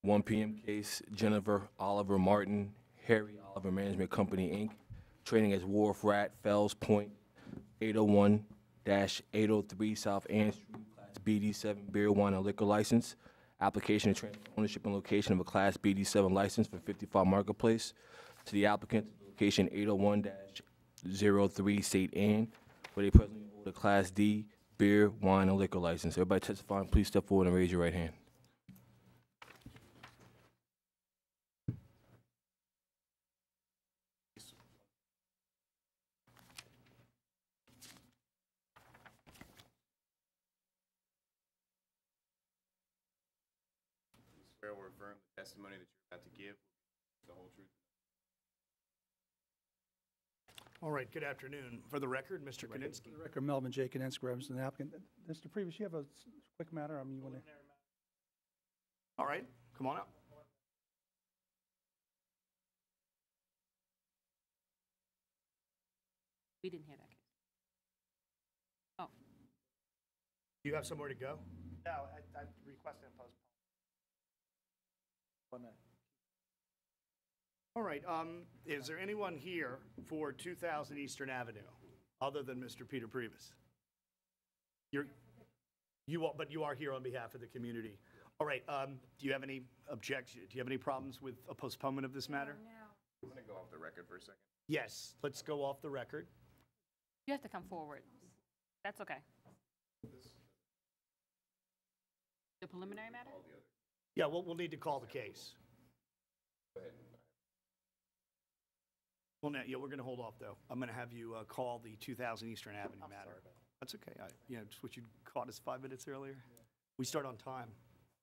1 p.m. case, Jennifer Oliver Martin, Harry Oliver Management Company, Inc., trading as Wharf Rat, Fells Point, 801-803 South Ann Street, Class BD7 beer, wine, and liquor license. Application to transfer ownership and location of a Class BD7 license for 55 Marketplace to the applicant, location 801-03 St. Ann, where they presently hold a Class D beer, wine, and liquor license. Everybody testifying, please step forward and raise your right hand. Swear or affirm the testimony that you're about to give will be the whole truth. All right, good afternoon. For the record, Mr. Kaninsky. For the record, Melvin J. Kaninsky, representing the applicant. Mr. Previous, you have a quick matter? I mean, you want to? All right, come on up. We didn't hear that case. Oh, Do you have somewhere to go? No, I requested a postpone. 1 minute. All right, is there anyone here for 2000 Eastern Avenue, other than Mr. Peter Priebus? But you are here on behalf of the community. All right, do you have any objection? Do you have any problems with a postponement of this matter? I'm going to go off the record for a second. Yes, let's go off the record. you have to come forward. That's okay. The preliminary matter? Yeah, we'll need to call the case. Well, now, yeah, we're going to hold off, though. I'm going to have you call the 2000 Eastern Avenue matter. That's okay. Just what you caught us 5 minutes earlier. We start on time,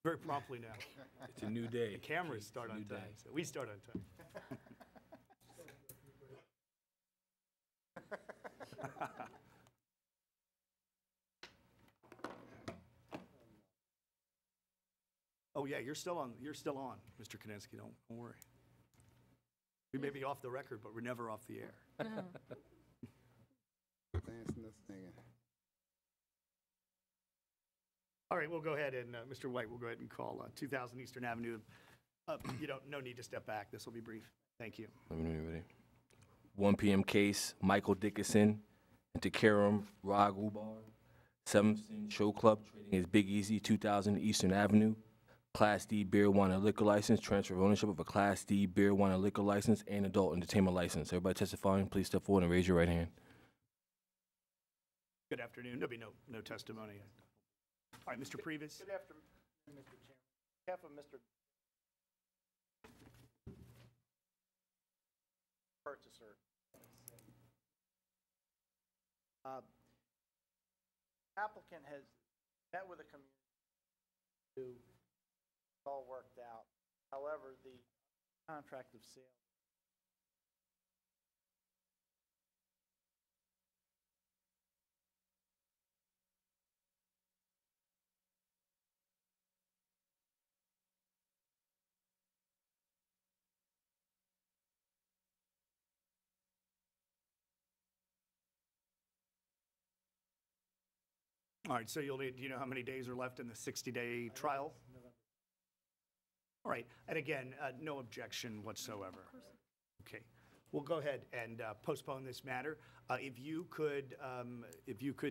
very promptly now. It's a new day. The cameras start on New time, day. so we start on time. Oh yeah, you're still on. You're still on, Mr. Kaninsky. Don't worry. We may be off the record, but we're never off the air. All right, we'll go ahead and Mr. White, we'll go ahead and call 2000 Eastern Avenue. No need to step back. This will be brief. Thank you. Let me know when you're ready. 1 p.m. case, Michael Dickinson and Takaram Raghubar, 7th Show Club, trading as Big Easy, 2000 Eastern Avenue. Class D beer, wine, and liquor license, transfer of ownership of a Class D beer, wine, and liquor license, and adult entertainment license. Everybody testifying, please step forward and raise your right hand. Good afternoon. There'll be no testimony. All right, Mr. Priebus. Good afternoon, Mr. Chairman. On behalf of Mr. Purchaser. Applicant has met with the community to all worked out. However, the contract of sale. All right, so you'll need, do you know how many days are left in the 60-day trial? All right, and again, no objection whatsoever. Okay, we'll go ahead and postpone this matter. If you could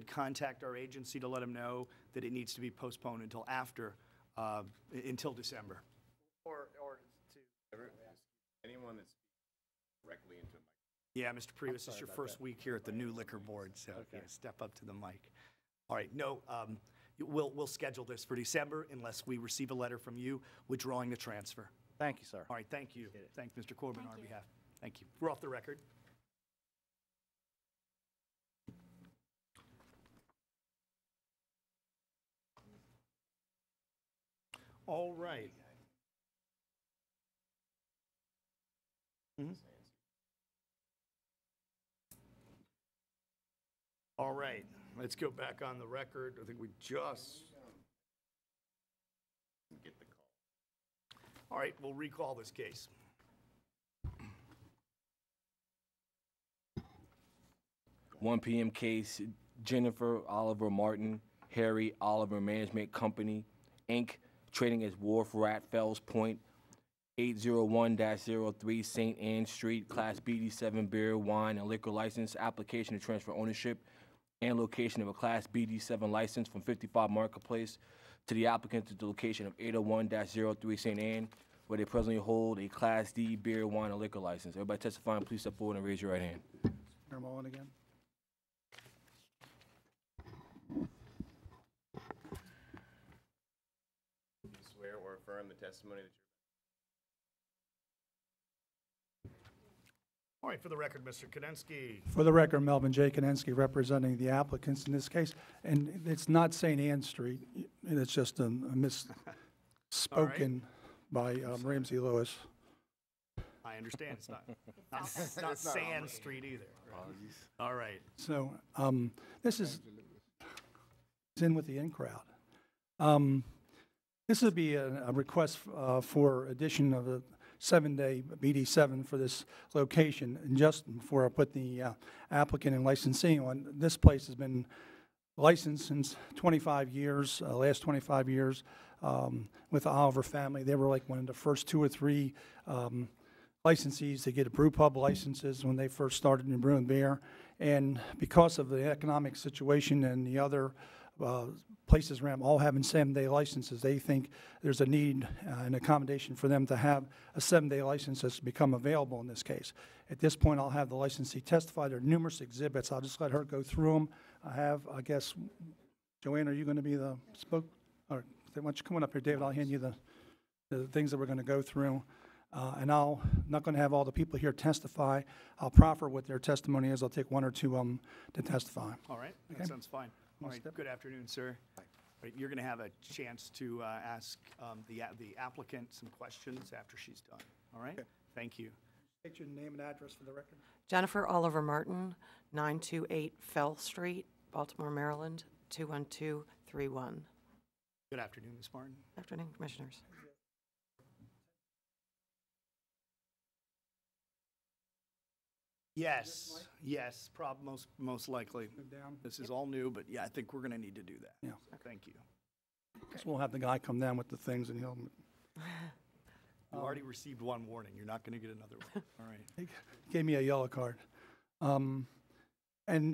contact our agency to let them know that it needs to be postponed until after, until December. Or to. Anyone that's directly into my. Yeah, Mr. Priebus, it's your about first week here at the new liquor board, so yeah, step up to the mic. All right, no, we'll schedule this for December unless we receive a letter from you withdrawing the transfer. Thank you, sir. All right, thank you. Appreciate it. Thank Mr. Corbin on our Thank you. behalf. Thank you. We're off the record. All right. Mhm. All right, let's go back on the record. I think we just. Get the call. All right, we'll recall this case. One p.m. case, Jennifer Oliver Martin, Harry Oliver Management Company, Inc., trading as Wharf Rat Fells Point, 801-03 St. Anne Street, Class BD7 beer, wine, and liquor license, application to transfer ownership and location of a Class BD7 license from 55 Marketplace to the applicant to the location of 801-03 St. Anne, where they presently hold a Class D beer, wine, and liquor license. Everybody testifying, please step forward and raise your right hand. Mayor Mullen again. Do you swear or affirm the testimony that you're All right, for the record, Mr. Kadensky. For the record, Melvin J. Kanensky, representing the applicants in this case. And it's not St. Anne Street. It's just a misspoken by Ramsey Lewis. I understand, it's not Sand Street either. All right. So this is it's in with the in crowd. This would be a request for addition of a 7-day BD7 for this location. And just before I put the applicant and licensee on, this place has been licensed since 25 years, last 25 years, with the Oliver family. They were like one of the first 2 or 3 licensees to get brew pub licenses when they first started in brewing beer. And because of the economic situation and the other places around all having 7-day licenses, they think there's a need and accommodation for them to have a 7-day license that's become available in this case. At this point, I'll have the licensee testify. There are numerous exhibits. I'll just let her go through them. I guess, Joanne, are you going to be the spoke? Or why don't you come on up here, David? I'll hand you the things that we're going to go through. And I'm not going to have all the people here testify. I'll proffer what their testimony is. I'll take 1 or 2 of them to testify. All right, that sounds fine. All right, good afternoon, sir. Right, you're going to have a chance to ask the applicant some questions after she's done. All right? Thank you. State your name and address for the record. Jennifer Oliver Martin, 928 Fell Street, Baltimore, Maryland, 21231. Good afternoon, Ms. Martin. Afternoon, Commissioners. Yes, most likely. Move down. This is all new, but yeah, I think we're going to need to do that. Yeah. Thank you. So we'll have the guy come down with the things and he'll. You already received 1 warning. You're not going to get another one. All right. He gave me a yellow card. And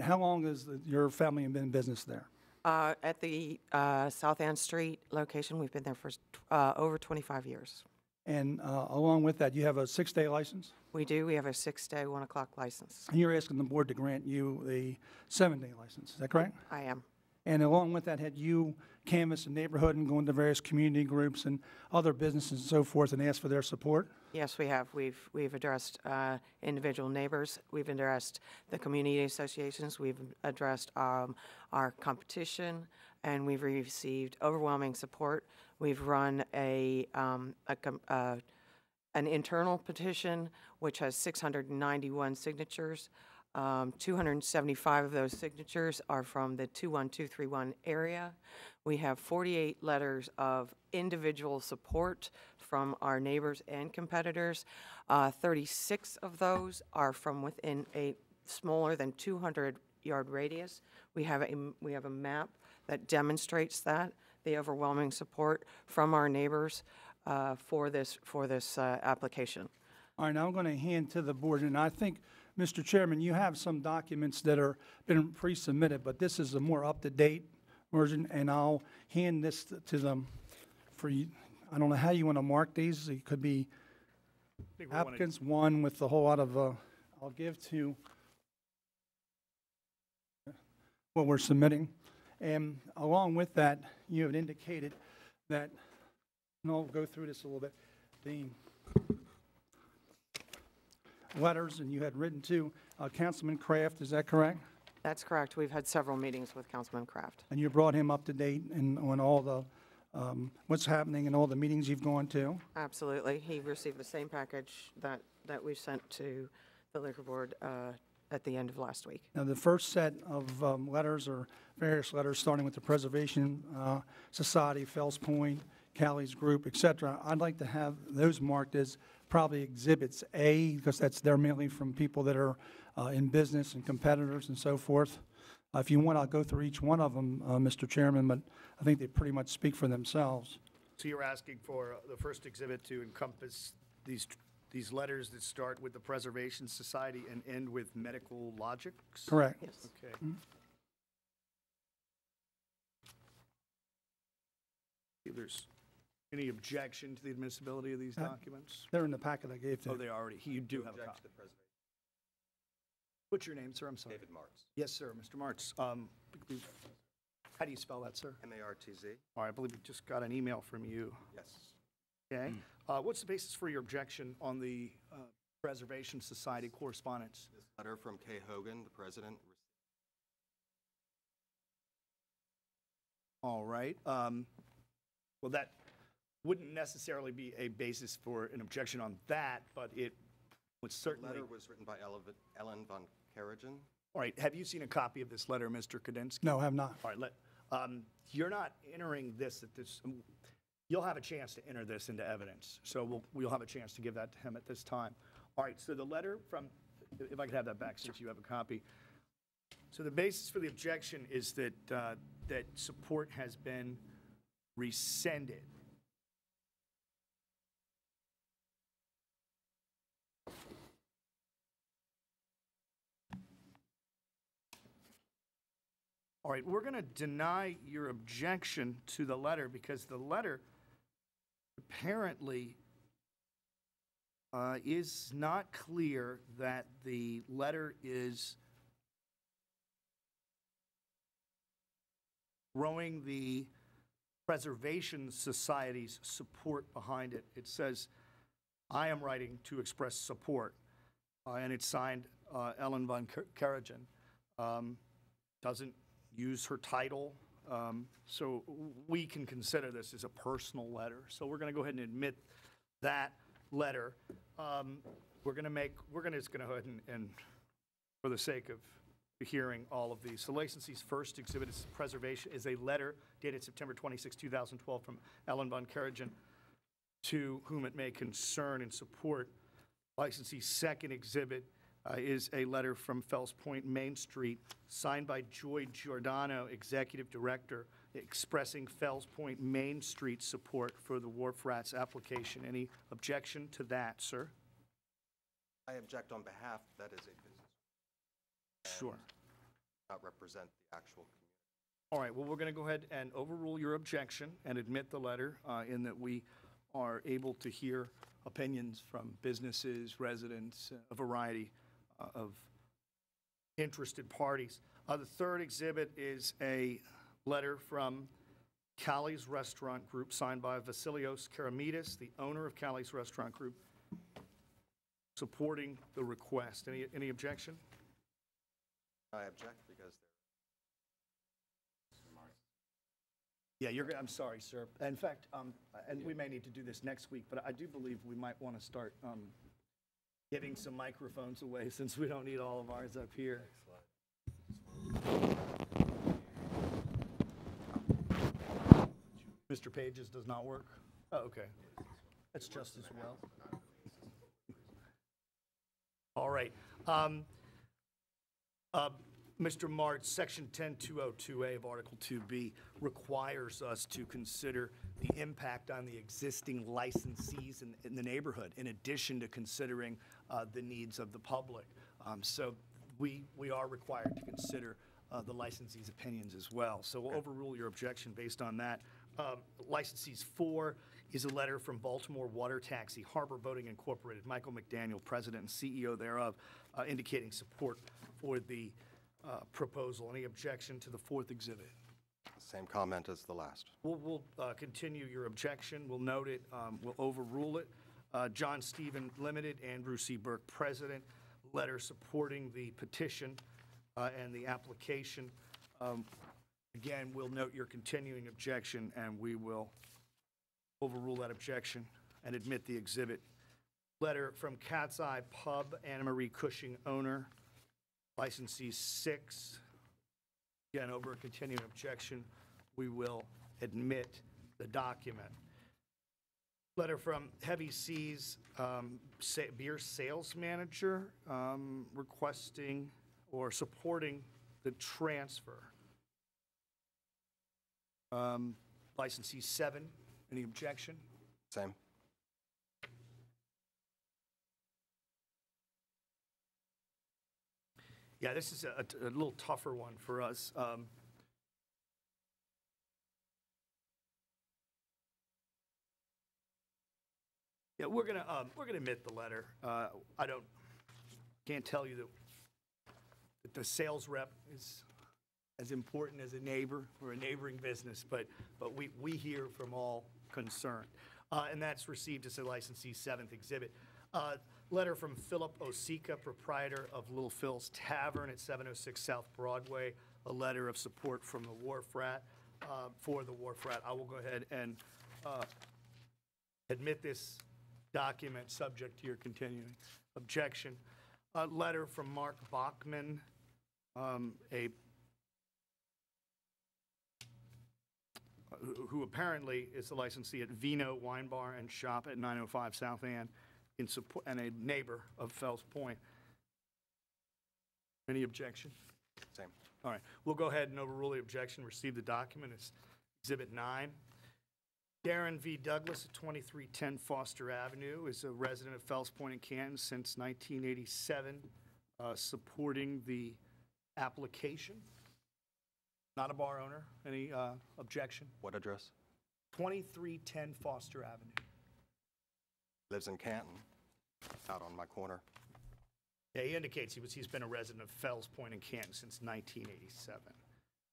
how long has your family been in business there? At the South Ann Street location, we've been there for over 25 years. And along with that, you have a 6-day license? We do. We have a 6-day, 1 o'clock license. And you're asking the board to grant you a 7-day license, is that correct? I am. And along with that, had you canvassed the neighborhood and gone to various community groups and other businesses and so forth and asked for their support? Yes, we have. We've addressed individual neighbors. We've addressed the community associations. We've addressed our competition, and we've received overwhelming support. We've run an internal petition, which has 691 signatures. 275 of those signatures are from the 21231 area. We have 48 letters of individual support from our neighbors and competitors. 36 of those are from within a smaller than 200-yard radius. We have a map that demonstrates that, the overwhelming support from our neighbors for this application. All right, now I'm going to hand to the board, and I think, Mr. Chairman, you have some documents that are been pre-submitted, but this is a more up-to-date version, and I'll hand this to them for you. I don't know how you want to mark these. It could be applicants, one with a whole lot of, I'll give to what we're submitting. And along with that, you have indicated that, and I'll go through this a little bit, the letters, and you had written to Councilman Kraft, is that correct? That's correct. We've had several meetings with Councilman Kraft. And you brought him up to date and on all the, what's happening and all the meetings you've gone to? Absolutely. He received the same package that we sent to the liquor board at the end of last week. Now, the first set of letters or various letters, starting with the Preservation Society, Fells Point, Callie's Group, et cetera, I'd like to have those marked as probably Exhibits A, because they're mainly from people that are in business and competitors and so forth. If you want, I'll go through each one of them, Mr. Chairman, but I think they pretty much speak for themselves. So you're asking for the first exhibit to encompass these letters that start with the Preservation Society and end with medical logics? Correct. Yes. Okay. If there's any objection to the admissibility of these documents? They're in the packet I gave to Oh, you. they already, you do have a copy. What's your name, sir? I'm sorry. David Martz, Yes, sir, Mr. Martz. How do you spell that, sir? M-A-R-T-Z. All right, I believe we just got an email from you. Yes. Okay. What's the basis for your objection on the Preservation Society correspondence? This letter from Kay Hogan, the president. All right. Well, that wouldn't necessarily be a basis for an objection on that, but it would The certainly. letter was written by Ellen von Karajan. All right, have you seen a copy of this letter, Mr. Kadinsky? No, I have not. All right, you're not entering this at this, you'll have a chance to enter this into evidence, so we'll have a chance to give that to him at this time. All right, so the letter from, if I could have that back since you have a copy. So the basis for the objection is that, that support has been rescinded. All right, we're going to deny your objection to the letter because the letter apparently is not clear that the letter is throwing the Preservation Society's support behind it. It says, I am writing to express support, and it's signed Ellen von Karajan. Doesn't use her title, so we can consider this as a personal letter. So we're going to go ahead and admit that letter. We're just going to go ahead and, for the sake of hearing all of these. So licensee's first exhibit is preservation, is a letter dated September 26, 2012 from Ellen von Karajan to whom it may concern and support. Licensee's second exhibit is a letter from Fells Point Main Street, signed by Joy Giordano, Executive Director, expressing Fells Point Main Street support for the Wharf Rats application. Any objection to that, sir? I object on behalf, that is a business. Sure. Not represent the actual community. All right, well, we're going to go ahead and overrule your objection and admit the letter in that we are able to hear opinions from businesses, residents, a variety of interested parties. The third exhibit is a letter from Callie's Restaurant Group, signed by Vasilios Karamidis, the owner of Callie's Restaurant Group, supporting the request. Any objection? I object because Yeah, I'm sorry, sir. In fact, and we may need to do this next week, but I do believe we might want to start giving some microphones away since we don't need all of ours up here. Mr. Page's does not work? Oh, okay. That's just as well. All right. Mr. Martz, Section 10202A of Article 2B requires us to consider the impact on the existing licensees in the neighborhood, in addition to considering the needs of the public. So we are required to consider the licensees' opinions as well. So we'll overrule your objection based on that. Licensees 4 is a letter from Baltimore Water Taxi Harbor Boating Incorporated, Michael McDaniel, president and CEO thereof, indicating support for the proposal. Any objection to the fourth exhibit? same comment as the last. We'll continue your objection. We'll note it. We'll overrule it. John Stephen Limited, Andrew C. Burke, President, letter supporting the petition and the application. Again, we'll note your continuing objection, and we will overrule that objection and admit the exhibit. Letter from Cat's Eye Pub, Anna Marie Cushing, owner, licensee 6. Again, over a continuing objection, we will admit the document. Letter from Heavy Seas beer sales manager requesting or supporting the transfer. Licensee 7, Any objection? Same. Yeah, this is a little tougher one for us. Yeah, we're gonna admit the letter. Can't tell you that the sales rep is as important as a neighbor or a neighboring business, but we hear from all concerned. And that's received as a licensee's 7th exhibit. Letter from Philip Osika, proprietor of Little Phil's Tavern at 706 South Broadway, a letter of support from the Wharf Rat, for the Wharf Rat. I will go ahead and admit this document subject to your continuing objection. A letter from Mark Bachman, who apparently is the licensee at Vino Wine Bar and Shop at 905 South Ann, in support, and a neighbor of Fells Point. Any objection? Same. All right, we'll go ahead and overrule the objection, receive the document as Exhibit 9. Darren V. Douglas at 2310 Foster Avenue is a resident of Fells Point in Canton since 1987, supporting the application. Not a bar owner. Any objection? What address? 2310 Foster Avenue. Lives in Canton, out on my corner. Yeah, he indicates he's been a resident of Fells Point in Canton since 1987.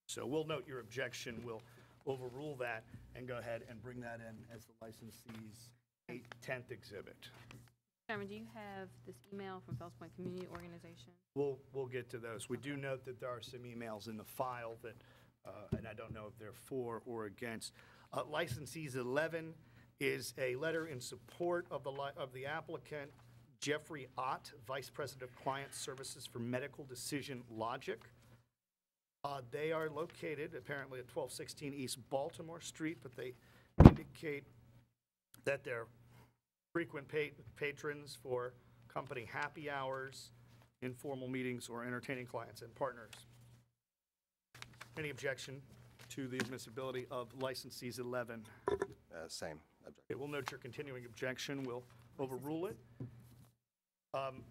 So we'll note your objection. We'll overrule that and go ahead and bring that in as the licensee's 10th exhibit. Chairman, do you have this email from Fells Point Community Organization? We'll get to those. We do note that there are some emails in the file that, and I don't know if they're for or against. Licensees 11 is a letter in support of the applicant, Jeffrey Ott, Vice President of Client Services for Medical Decision Logic. They are located apparently at 1216 East Baltimore Street, but they indicate that they're frequent patrons for company happy hours, informal meetings, or entertaining clients and partners. Any objection to the admissibility of licensees 11? Same. Okay, we'll note your continuing objection. We'll overrule it.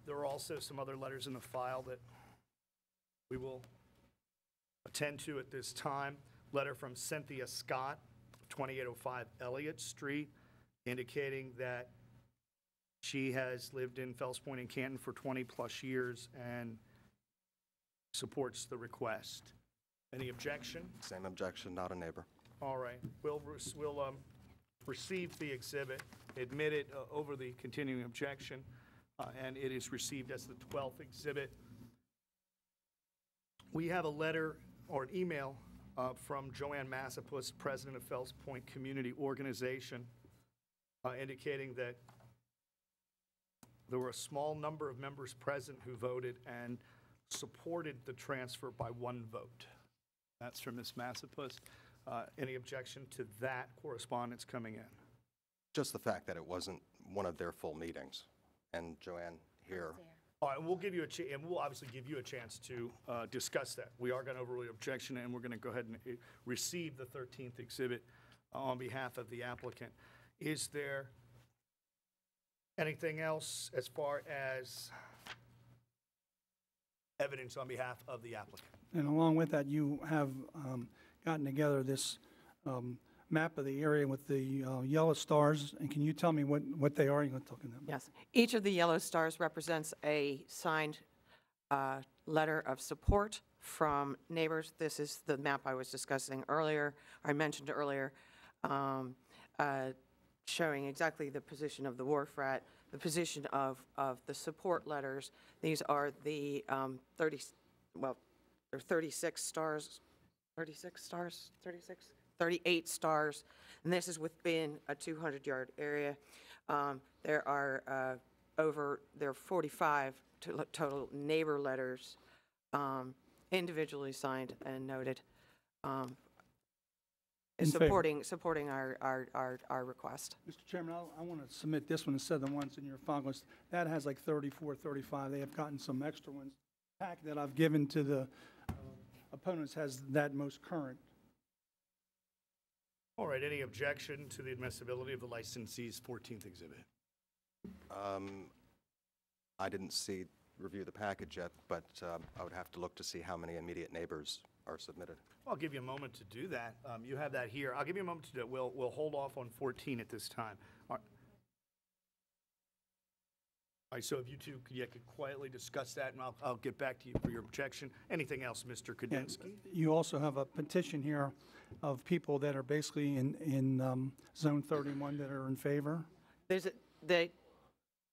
There are also some other letters in the file that we will attend to at this time. Letter from Cynthia Scott, 2805 Elliott Street, indicating that she has lived in Fells Point and Canton for 20-plus years and supports the request. Any objection? Same objection, not a neighbor. All right. We'll receive the exhibit, admit it over the continuing objection, and it is received as the 12th exhibit. We have a letter or an email from Joanne Massapus, president of Fells Point Community Organization, indicating that there were a small number of members present who voted and supported the transfer by one vote. That's from Ms. Massapus. Any objection to that correspondence coming in? Just the fact that it wasn't one of their full meetings. And Joanne here, All right, we'll give you and we'll obviously give you a chance to discuss that. We are going to overrule the objection, and we're going to go ahead and receive the 13th exhibit on behalf of the applicant. Is there anything else as far as evidence on behalf of the applicant? And along with that, you have gotten together this map of the area with the yellow stars, and can you tell me what they are? You're talking about? Yes. Each of the yellow stars represents a signed letter of support from neighbors. This is the map I was discussing earlier, I mentioned earlier, showing exactly the position of the Wharf Rat, the position of the support letters. These are the 36 stars, 38 stars, and this is within a 200-yard area. There are 45 total neighbor letters, individually signed and noted, supporting our request. Mr. Chairman, I want to submit this one instead of the ones in your file. That has like 34, 35. They have gotten some extra ones. The pack that I've given to the opponents has that most current. All right, any objection to the admissibility of the licensee's 14th exhibit? I didn't review the package yet, but I would have to look to see how many immediate neighbors are submitted. I'll give you a moment to do that. You have that here. I'll give you a moment to do it. We'll hold off on 14 at this time. All right, so if you two could quietly discuss that, and I'll get back to you for your objection. Anything else, Mr. Kudinski? You also have a petition here of people that are basically in Zone 31 that are in favor. They,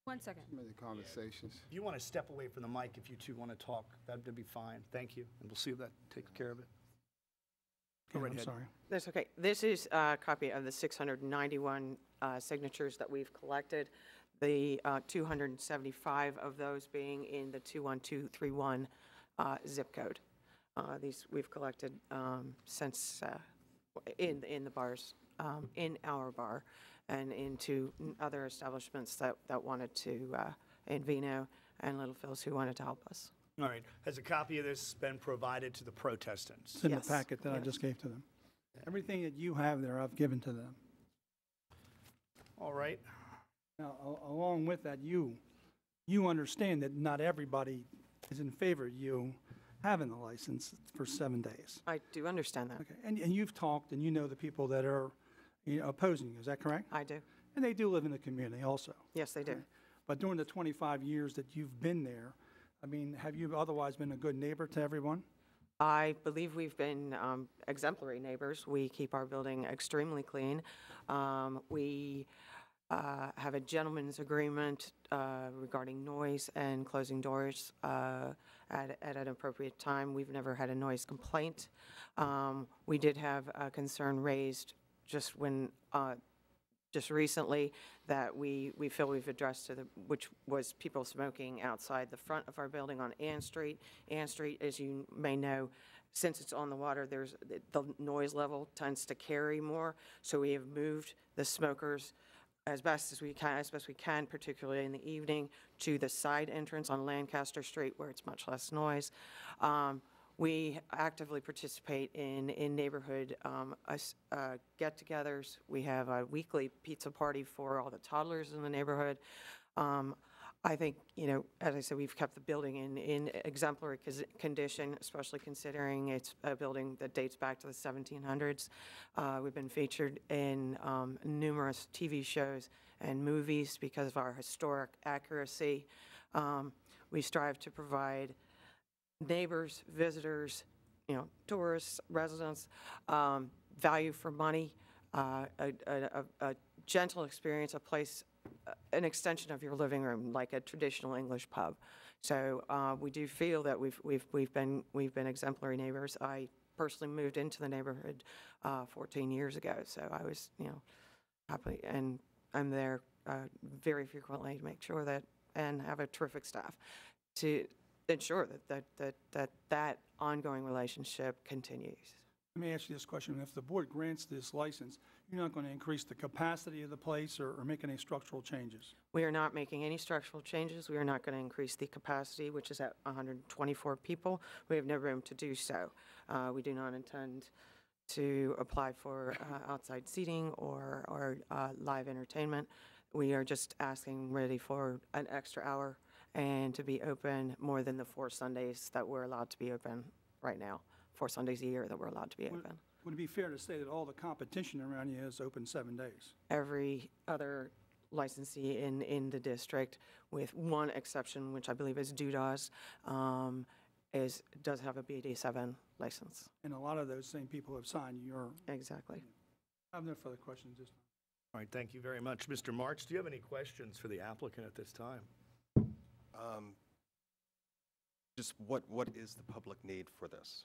1 second. Many conversations. If you want to step away from the mic, if you two want to talk, that'd be fine. Thank you, and we'll see if that takes care of it. Go right I'm ahead. sorry. That's okay. This is a copy of the 691 signatures that we've collected, the 275 of those being in the 21231 zip code. These we've collected since in the bars, in our bar, and into other establishments that wanted to, in Vino and Little Phil's, who wanted to help us. All right. Has a copy of this been provided to the protestants? It's in Yes. the packet that I Yes. just gave to them. Everything that you have there, I've given to them. All right. Now, along with that, you understand that not everybody is in favor of you having the license for 7 days. I do understand that. Okay, and you've talked, and you know the people that are opposing you, is that correct? I do. And they do live in the community also. Yes, they do. Okay. But during the 25 years that you've been there, I mean, have you otherwise been a good neighbor to everyone? I believe we've been exemplary neighbors. We keep our building extremely clean. We have a gentleman's agreement regarding noise and closing doors at an appropriate time. We've never had a noise complaint. We did have a concern raised just recently that we feel we've addressed, which was people smoking outside the front of our building on Ann Street. Ann Street, as you may know, since it's on the water, the noise level tends to carry more. So we have moved the smokers as best we can, particularly in the evening, to the side entrance on Lancaster Street where it's much less noise. We actively participate in neighborhood get-togethers. We have a weekly pizza party for all the toddlers in the neighborhood. I think, as I said, we've kept the building in exemplary condition, especially considering it's a building that dates back to the 1700s. We've been featured in numerous TV shows and movies because of our historic accuracy. We strive to provide neighbors, visitors, tourists, residents, value for money, a gentle experience, a place, an extension of your living room, like a traditional English pub. So we do feel that we've been exemplary neighbors. I personally moved into the neighborhood 14 years ago, so I was happy, and I'm there very frequently to make sure that, and have a terrific staff to ensure that ongoing relationship continues. Let me ask you this question. If the board grants this license, you're not going to increase the capacity of the place or make any structural changes? We are not making any structural changes. We are not going to increase the capacity, which is at 124 people. We have no room to do so. We do not intend to apply for outside seating or live entertainment. We are just asking really for an extra hour and to be open more than the 4 Sundays that we're allowed to be open right now. 4 Sundays a year that we're allowed to be open. Would it be fair to say that all the competition around you is open 7 days? Every other licensee in the district, with one exception, which I believe is Dudas, does have a BD7 license. And a lot of those same people have signed your... Exactly. I have no further questions this time. All right, thank you very much. Mr. March, do you have any questions for the applicant at this time? Just what is the public need for this?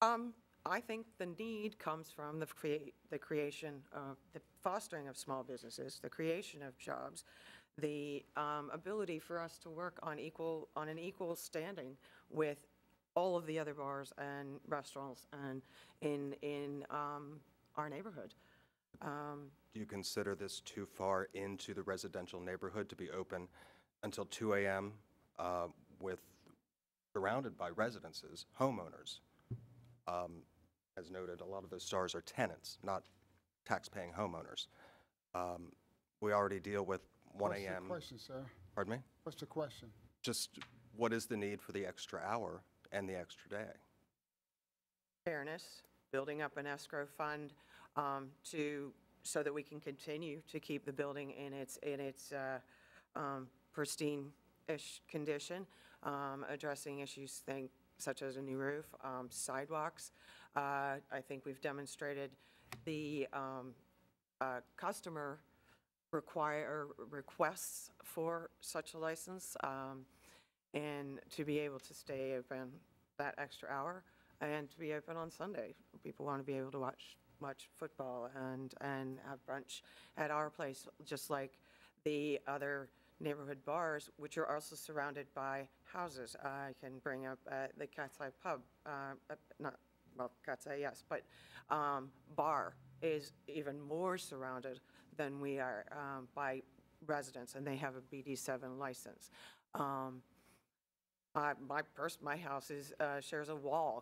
I think the need comes from the creation of the fostering of small businesses, the creation of jobs, the ability for us to work on an equal standing with all of the other bars and restaurants and in our neighborhood. Do you consider this too far into the residential neighborhood to be open until 2 a.m. With surrounded by residences, homeowners? as noted, a lot of those stars are tenants, not tax-paying homeowners. We already deal with 1 What's the a.m. question, sir? Pardon me? What's the question? Just what is the need for the extra hour and the extra day? Fairness, building up an escrow fund so that we can continue to keep the building in its pristine-ish condition, addressing issues such as a new roof, sidewalks. I think we've demonstrated the customer requests for such a license, and to be able to stay open that extra hour and to be open on Sunday. People want to be able to watch football and have brunch at our place, just like the other neighborhood bars, which are also surrounded by houses. I can bring up the Cat's Eye Pub, Cat's Eye, yes, but bar is even more surrounded than we are by residents, and they have a BD7 license. My house shares a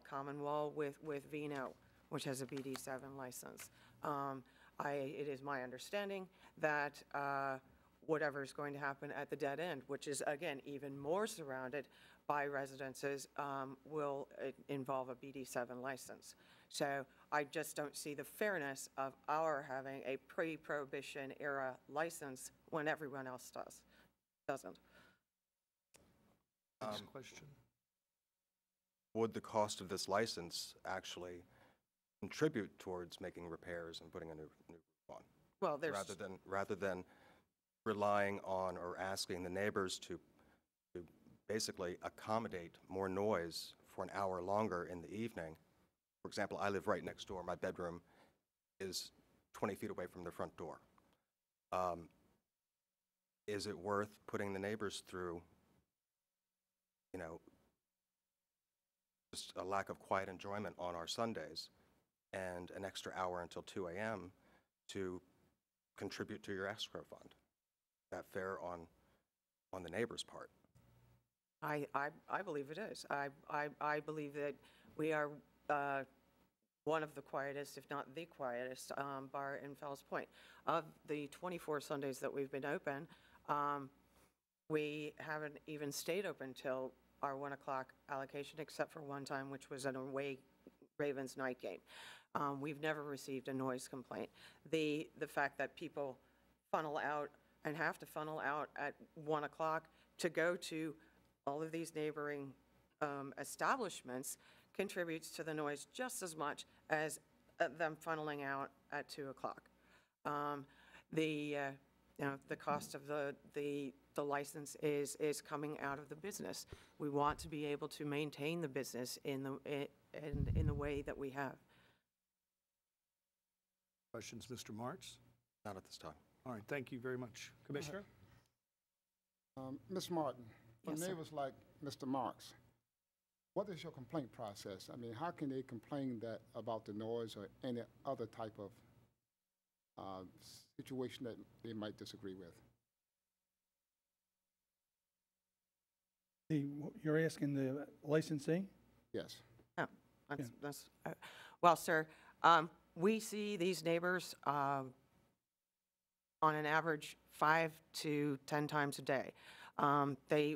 common wall with Vino, which has a BD7 license. It is my understanding that whatever is going to happen at the dead end, which is, again, even more surrounded by residences, will involve a BD7 license. So I just don't see the fairness of our having a pre-prohibition era license when everyone else doesn't. Next question. Would the cost of this license actually contribute towards making repairs and putting a new roof on? Well, there's Rather than relying on or asking the neighbors to basically accommodate more noise for an hour longer in the evening. For example, I live right next door. My bedroom is 20 feet away from the front door. Is it worth putting the neighbors through, just a lack of quiet enjoyment on our Sundays and an extra hour until 2 a.m. to contribute to your escrow fund? Is that fair on the neighbor's part? I believe it is. I believe that we are one of the quietest, if not the quietest, bar in Fells Point. Of the 24 Sundays that we've been open, we haven't even stayed open till our 1 o'clock allocation, except for one time, which was an away Ravens night game. We've never received a noise complaint. The fact that people funnel out and have to funnel out at 1 o'clock to go to all of these neighboring establishments contributes to the noise just as much as them funneling out at 2 o'clock. The cost of the license is coming out of the business. We want to be able to maintain the business in the way that we have. Questions, Mr. Martz? Not at this time. All right, thank you very much. Commissioner? Ms. Martin, for Yes, sir. neighbors like Mr. Marks, what is your complaint process? I mean, how can they complain about the noise or any other type of situation that they might disagree with? You're asking the licensee? Yes. Oh, well, sir, we see these neighbors on an average 5 to 10 times a day.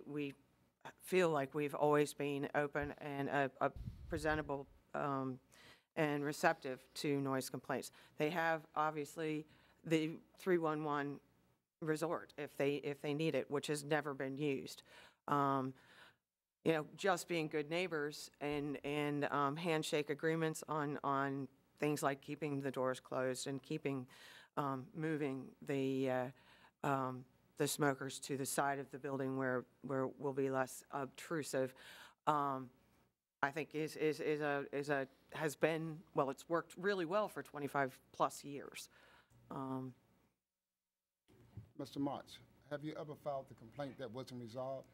We feel like we've always been open and presentable and receptive to noise complaints. They have, obviously, the 311 resort if they need it, which has never been used. Just being good neighbors and handshake agreements on things like keeping the doors closed and moving the smokers to the side of the building where we'll be less obtrusive. I think has been, well, it's worked really well for 25 plus years. Mr. Marks, have you ever filed a complaint that wasn't resolved?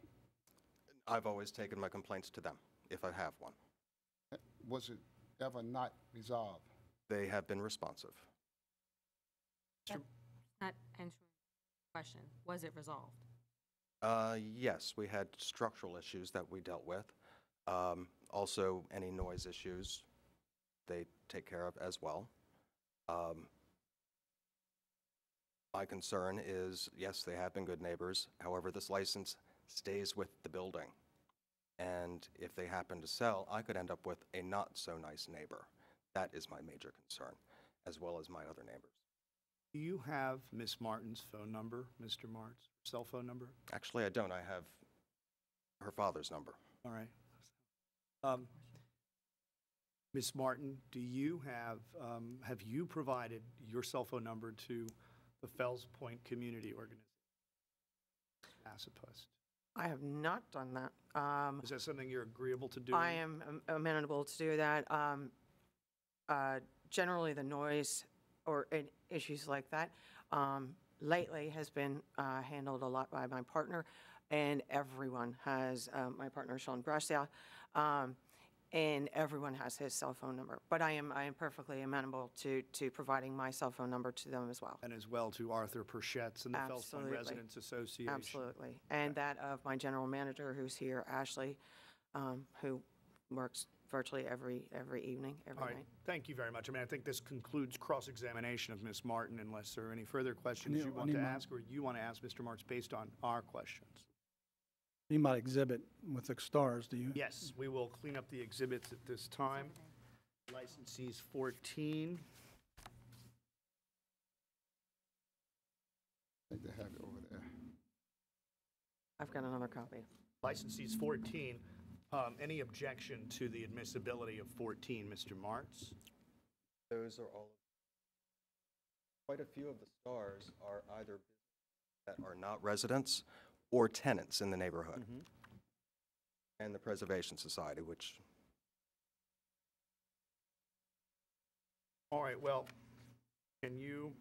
I've always taken my complaints to them, if I have one. Was it ever not resolved? They have been responsive. That's not answering the question. Was it resolved? Yes, we had structural issues that we dealt with. Also, any noise issues, they take care of as well. My concern is, yes, they have been good neighbors. However, this license stays with the building. And if they happen to sell, I could end up with a not-so-nice neighbor. That is my major concern, as well as my other neighbors. Do you have Miss Martin's phone number, Mr. Martz, cell phone number? Actually, I don't. I have her father's number. All right. Ms. Martin, do you have you provided your cell phone number to the Fells Point Community Organization? Assipost. I have not done that. Is that something you're agreeable to do? I am amenable to do that. Generally, the noise or issues like that lately has been handled a lot by my partner, and everyone has, my partner Sean Brassia, and everyone has his cell phone number. But I am perfectly amenable to providing my cell phone number to them as well. And as well to Arthur Perchet's and the Fells Point Absolutely. Residents Association. Absolutely. And that of my general manager who's here, Ashley, who works virtually every evening, every All right, night. thank you very much. I mean, I think this concludes cross-examination of Ms. Martin, unless there are any further questions Neil, you I want need to my- ask, or you want to ask Mr. Martz based on our questions. You might exhibit with the stars, do you? Yes, we will clean up the exhibits at this time. Licensees 14. I think they have it over there. I've got another copy. Licensees 14. Any objection to the admissibility of 14, Mr. Martz? Those are all, quite a few of the stars are either that are not residents or tenants in the neighborhood. And the Preservation Society, which, All right, well, can you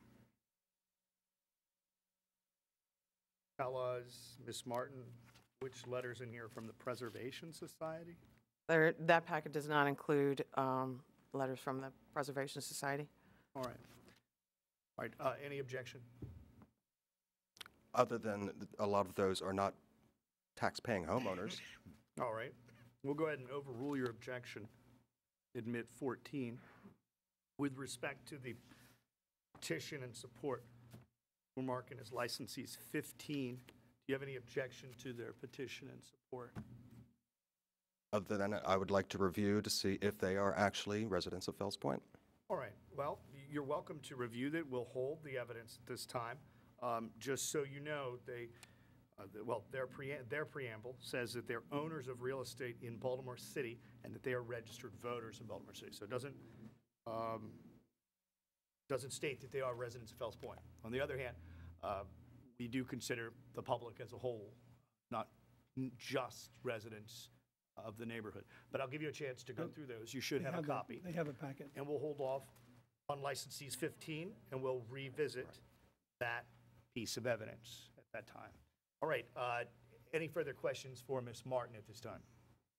tell us, Ms. Martin, which letters in here from the Preservation Society? That packet does not include letters from the Preservation Society. All right. All right, any objection? other than a lot of those are not tax-paying homeowners. All right. We'll go ahead and overrule your objection. Admit 14. With respect to the petition and support, we're marking as licensees 15. Do you have any objection to their petition and support? Other than I would like to review to see if they are actually residents of Fells Point. All right. Well, you're welcome to review that. We'll hold the evidence at this time. Just so you know, their preamble says that they're owners of real estate in Baltimore City and that they are registered voters in Baltimore City. So it doesn't state that they are residents of Fells Point. On the other hand, we do consider the public as a whole, not just residents of the neighborhood. But I'll give you a chance to go through those. You should have a copy. They have a packet. And we'll hold off on licensees 15, and we'll revisit that piece of evidence at that time. All right, any further questions for Ms. Martin at this time?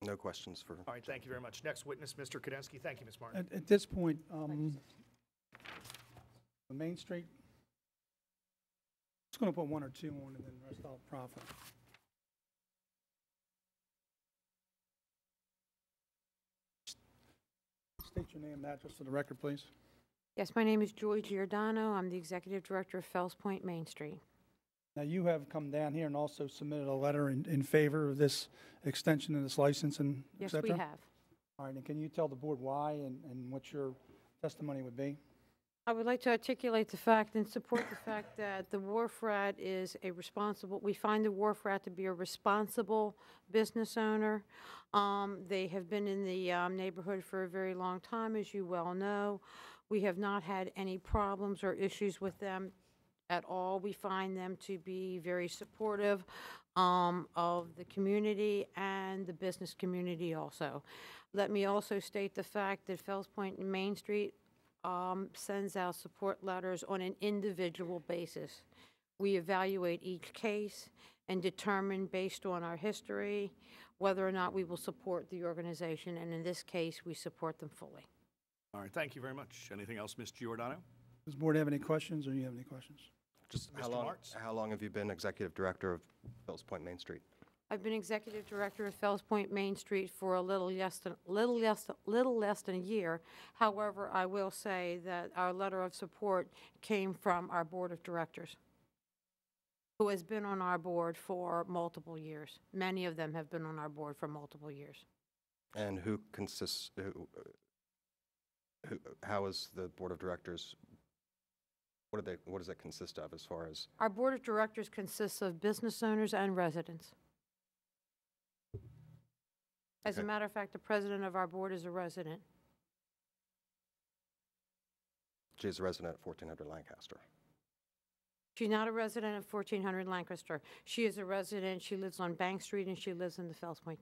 No questions for... All right, thank you very much. Next witness, Mr. Kadensky. Thank you, Ms. Martin. At this point, on Main Street, just going to put one or two on and then the rest I'll profit. State your name and address for the record, please. Yes, my name is Joy Giordano. I'm the Executive Director of Fells Point Main Street. Now, you have come down here and also submitted a letter in favor of this extension of this license and et Yes, cetera? we have. All right, and can you tell the board why and what your testimony would be? I would like to articulate the fact and support the fact that the Wharf Rat is we find the Wharf Rat to be a responsible business owner. They have been in the neighborhood for a very long time, as you well know. We have not had any problems or issues with them at all. We find them to be very supportive of the community and the business community also. Let me also state the fact that Fells Point and Main Street sends out support letters on an individual basis. We evaluate each case and determine, based on our history, whether or not we will support the organization, and in this case, we support them fully. All right, thank you very much. Anything else, Ms. Giordano? Does the board have any questions, or you have any questions? Just Mr. Martz? how long have you been executive director of Fells Point Main Street? I've been executive director of Fells Point Main Street for a little less than a year. However, I will say that our letter of support came from our board of directors, who has been on our board for multiple years. Many of them have been on our board for multiple years. And who consists, how is the board of directors, what does it consist of as far as? Our board of directors consists of business owners and residents. As a Okay. matter of fact, the president of our board is a resident. She's a resident at 1400 Lancaster. She's not a resident of 1400 Lancaster. She is a resident, she lives on Bank Street, and she lives in the Fells Point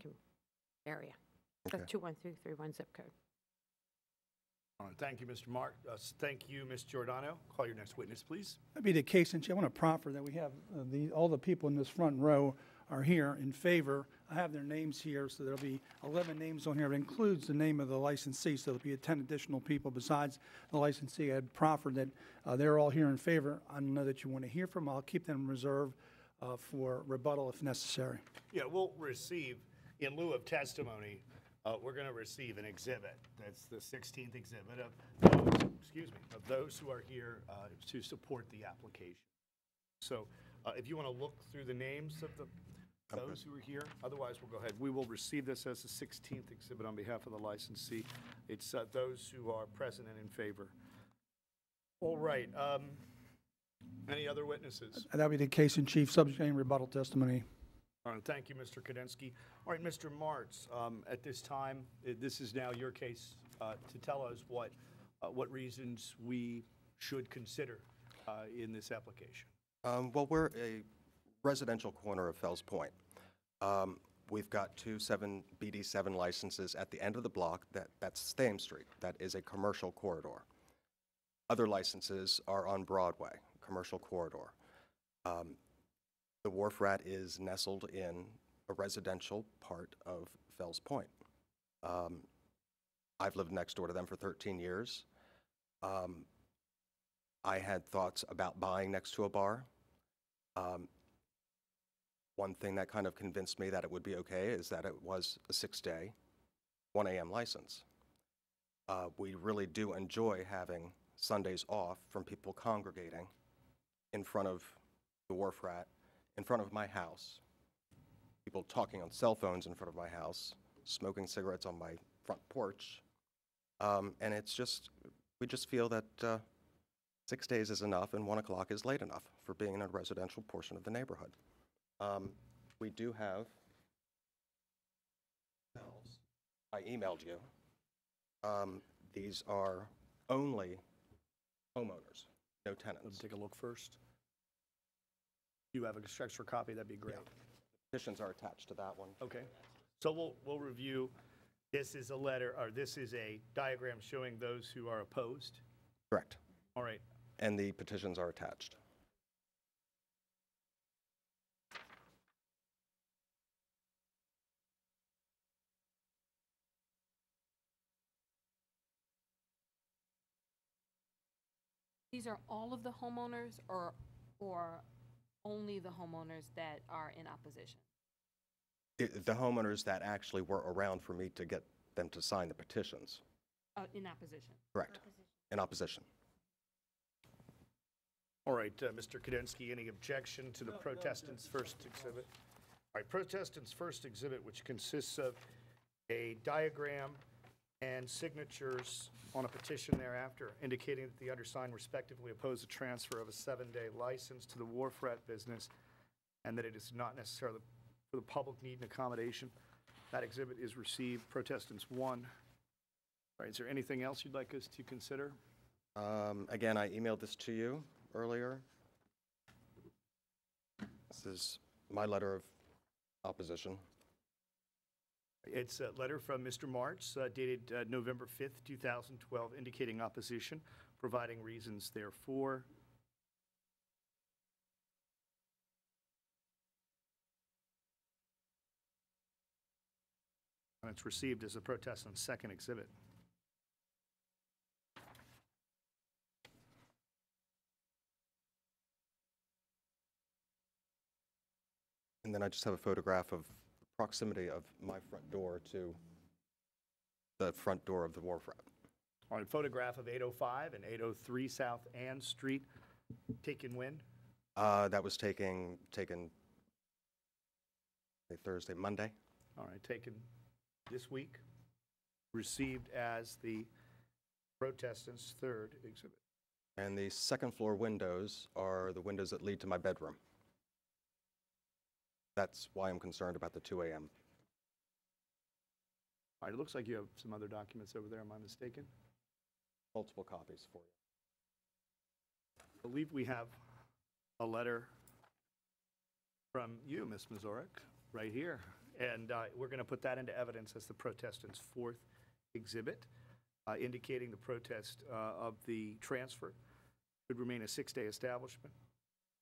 area. Okay. That's 21331 zip code. All right, thank you, Mr. Mark. Thank you, Ms. Giordano. Call your next witness, please. That'd be the case, and I want to proffer that we have all the people in this front row are here in favor. I have their names here, so there'll be 11 names on here. It includes the name of the licensee, so there'll be 10 additional people besides the licensee. I'd proffer that they're all here in favor. I don't know that you want to hear from them. I'll keep them reserved for rebuttal if necessary. Yeah, we'll receive, in lieu of testimony, we're going to receive an exhibit. That's the 16th exhibit of those who are here to support the application. So if you want to look through the names of those who are here, otherwise we'll go ahead. We will receive this as the 16th exhibit on behalf of the licensee. It's those who are present and in favor. All right. Any other witnesses? That'll be the case in chief, subject to any rebuttal testimony. All right, thank you, Mr. Kadensky. All right, Mr. Martz, at this time, this is now your case to tell us what reasons we should consider in this application. Well, we're a residential corner of Fells Point. We've got two BD7 licenses at the end of the block. That's Stam Street. That is a commercial corridor. Other licenses are on Broadway, commercial corridor. The Wharf Rat is nestled in a residential part of Fells Point. I've lived next door to them for 13 years. I had thoughts about buying next to a bar. One thing that kind of convinced me that it would be okay is that it was a 6-day, 1 a.m. license. We really do enjoy having Sundays off from people congregating in front of the Wharf Rat, in front of my house, people talking on cell phones in front of my house, smoking cigarettes on my front porch. And it's just, we just feel that 6 days is enough and 1 o'clock is late enough for being in a residential portion of the neighborhood. We do have, I emailed you. These are only homeowners, no tenants. Let's take a look first. If you have an extra copy, that'd be great. Yeah. Petitions are attached to that one. Okay. So we'll review. This is a letter, or this is a diagram showing those who are opposed. Correct. All right. And the petitions are attached. These are all of the homeowners or only the homeowners that are in opposition? The homeowners that actually were around for me to get them to sign the petitions. In opposition? Correct. In opposition. All right, Mr. Kadensky, any objection to the protestant's first exhibit? All right, protestant's first exhibit, which consists of a diagram and signatures on a petition thereafter indicating that the undersigned respectively oppose the transfer of a 7-day license to the Wharf Rat business and that it is not necessarily for the public need and accommodation. That exhibit is received. Protestants 1. All right, is there anything else you'd like us to consider? Again, I emailed this to you earlier. This is my letter of opposition. It's a letter from Mr. Martz dated November 5th, 2012, indicating opposition, providing reasons therefore. And it's received as a protestant's second exhibit. And then I just have a photograph of proximity of my front door to the front door of the Wharf Rat. All right, photograph of 805 and 803 South Ann Street, taken when? That was taken Thursday, Monday. All right, taken this week, received as the protestant's third exhibit. And the second floor windows are the windows that lead to my bedroom. That's why I'm concerned about the 2 a.m. All right, it looks like you have some other documents over there, am I mistaken? Multiple copies for you. I believe we have a letter from you, Ms. Mazurek, right here. And we're going to put that into evidence as the protestant's fourth exhibit, indicating the protest of the transfer should remain a 6-day establishment,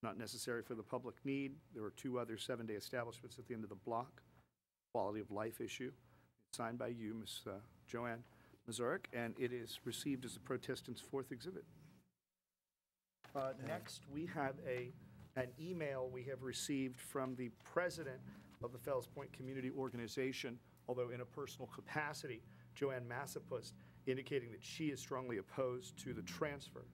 not necessary for the public need. There are 2 other 7-day establishments at the end of the block. Quality of life issue, signed by you, Ms. Joanne Mazurek, and it is received as the protestant's fourth exhibit. Next, we have an email we have received from the president of the Fells Point Community Organization, although in a personal capacity, Joanne Massapust, indicating that she is strongly opposed to the transfer.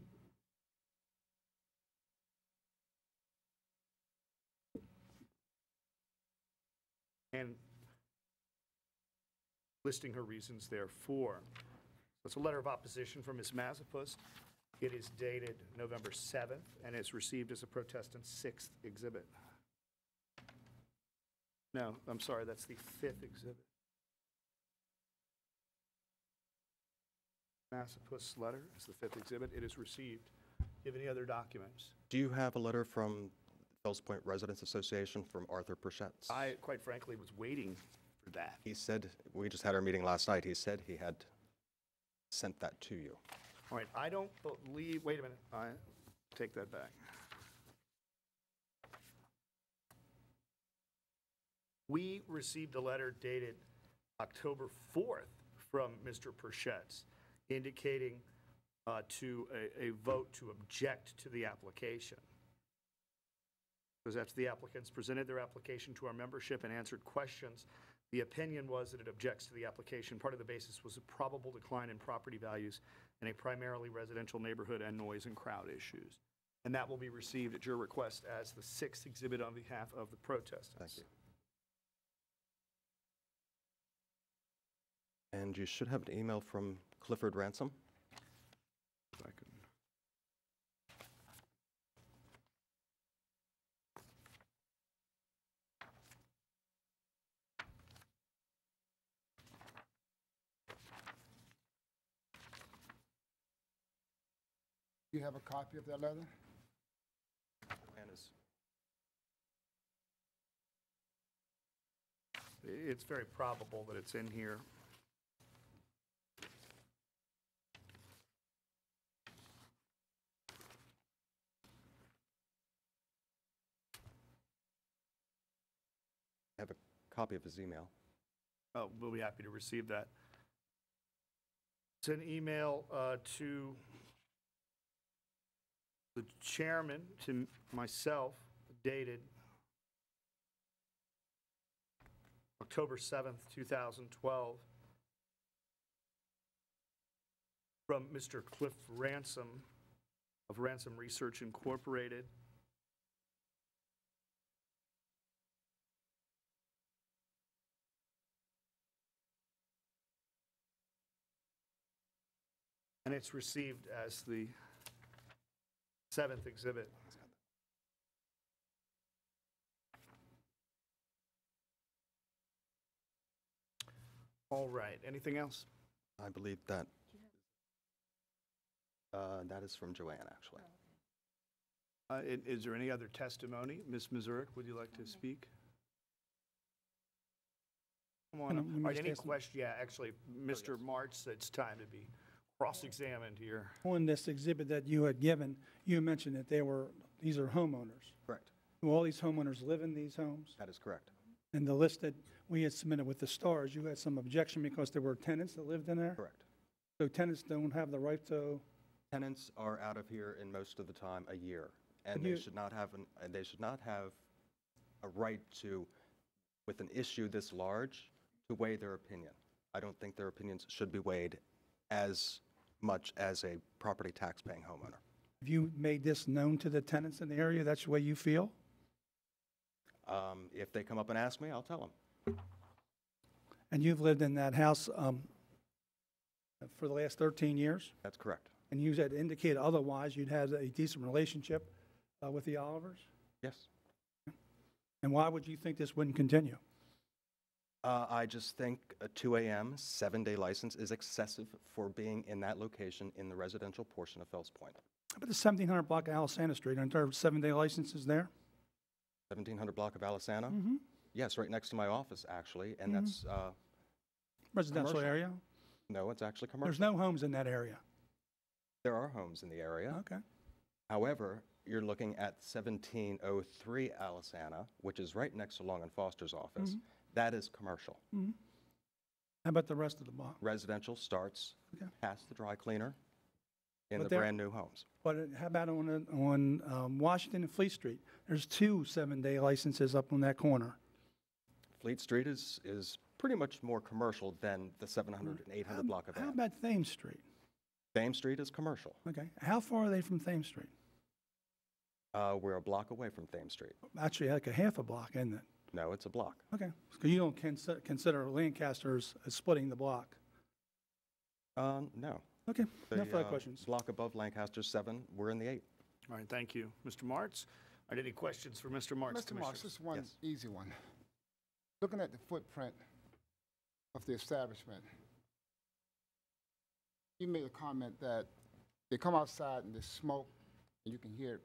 And listing her reasons therefore. It's a letter of opposition from Ms. Massapust. It is dated November 7th and is received as a protestant's 6th exhibit. No, I'm sorry, that's the 5th exhibit. Massapust's letter is the 5th exhibit. It is received. Do you have any other documents? Do you have a letter from Fells Point Residents Association from Arthur Perchetz? I, quite frankly, was waiting for that. He said, we just had our meeting last night, he said he had sent that to you. All right, I don't believe, wait a minute, I take that back. We received a letter dated October 4th from Mr. Perchetz indicating to a vote to object to the application. Because after the applicants presented their application to our membership and answered questions, the opinion was that it objects to the application. Part of the basis was a probable decline in property values in a primarily residential neighborhood and noise and crowd issues. And that will be received at your request as the 6th exhibit on behalf of the protesters. Thank you. And you should have an email from Clifford Ransom. If I can- Do you have a copy of that letter? It's very probable that it's in here. I have a copy of his email. Oh, we'll be happy to receive that. It's an email to the chairman, to myself, dated October 7th, 2012, from Mr. Cliff Ransom of Ransom Research Incorporated. And it's received as the 7th exhibit. All right, anything else? I believe that that is from Joanne, actually. Is there any other testimony? Ms. Mazurek, would you like to speak? Come on. Let All me right, just any ask- question? Yeah, actually, Mr. March said it's time to be cross-examined here. On this exhibit that you had given, you mentioned that these are homeowners. Correct. Do all these homeowners live in these homes? That is correct. And the list that we had submitted with the stars, you had some objection because there were tenants that lived in there? Correct. So tenants don't have the right to, Tenants are out of here in most of the time a year, and Could they you- should not have a right to, with an issue this large, to weigh their opinion. I don't think their opinions should be weighed as much as a property tax-paying homeowner. Have you made this known to the tenants in the area? That's the way you feel? If they come up and ask me, I'll tell them. And you've lived in that house for the last 13 years? That's correct. And you had indicated otherwise you'd had a decent relationship with the Olivers? Yes. And why would you think this wouldn't continue? I just think a 2 a.m. 7-day license is excessive for being in that location in the residential portion of Fells Point. How about the 1700 block of Alisana Street? Aren't there 7-day licenses there? 1700 block of Alisana? Mm-hmm. Yes, right next to my office, actually, and that's Residential commercial. area? No, it's actually commercial. There's no homes in that area? There are homes in the area. Okay. However, you're looking at 1703 Alisana, which is right next to Long and Foster's office. That is commercial. How about the rest of the block? Residential starts Okay. past the dry cleaner in But the there- brand-new homes. But how about on Washington and Fleet Street? There's 2 7-day licenses up on that corner. Fleet Street is pretty much more commercial than the 700 and 800 block of How Ave. about Thames Street? Thames Street is commercial. Okay. How far are they from Thames Street? We're a block away from Thames Street. Actually, like a half a block, isn't it? No, it's a block. Okay. So you don't consider Lancaster as splitting the block? No. Okay. The No further questions. block above Lancaster 7, we're in the 8. All right, thank you. Mr. Martz, are there any questions for Mr. Martz, Mr. Marks, Commissioners? just one Yes. easy one. Looking at the footprint of the establishment, you made a comment that they come outside and they smoke, and you can hear it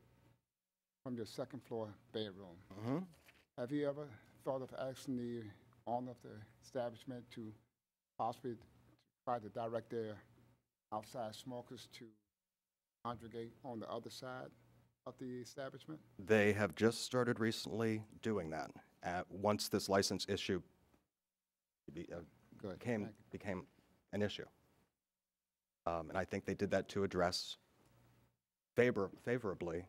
from your second floor bedroom. Mm-hmm. Have you ever thought of asking the owner of the establishment to possibly try to direct their outside smokers to congregate on the other side of the establishment? They have just started recently doing that. Once this license issue Good. became an issue. And I think they did that to address favorably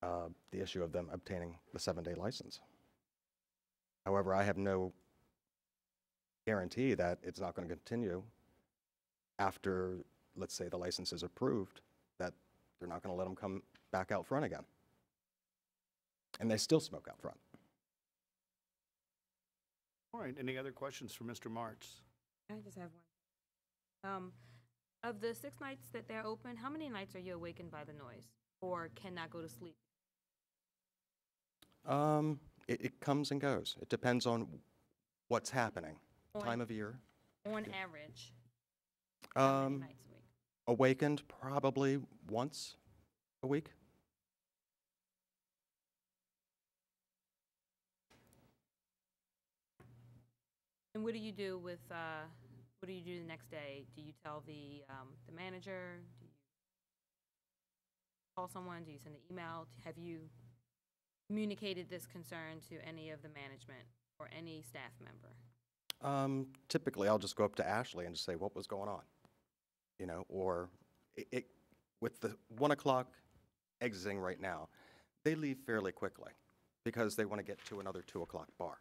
the issue of them obtaining the 7-day license. However, I have no guarantee that it's not going to continue after, let's say, the license is approved, that they're not going to let them come back out front again. And they still smoke out front. All right, any other questions for Mr. Martz? I just have one. Of the 6 nights that they're open, how many nights are you awakened by the noise or cannot go to sleep? It comes and goes. It depends on what's happening, time of year. On average, how many nights a week? Awakened probably once a week. And what do you do with, what do you do the next day? Do you tell the manager? Do you call someone? Do you send an email? Have you communicated this concern to any of the management or any staff member? Typically, I'll just go up to Ashley and just say, what was going on? You know, or with the 1 o'clock exiting right now, they leave fairly quickly because they want to get to another 2 o'clock bar.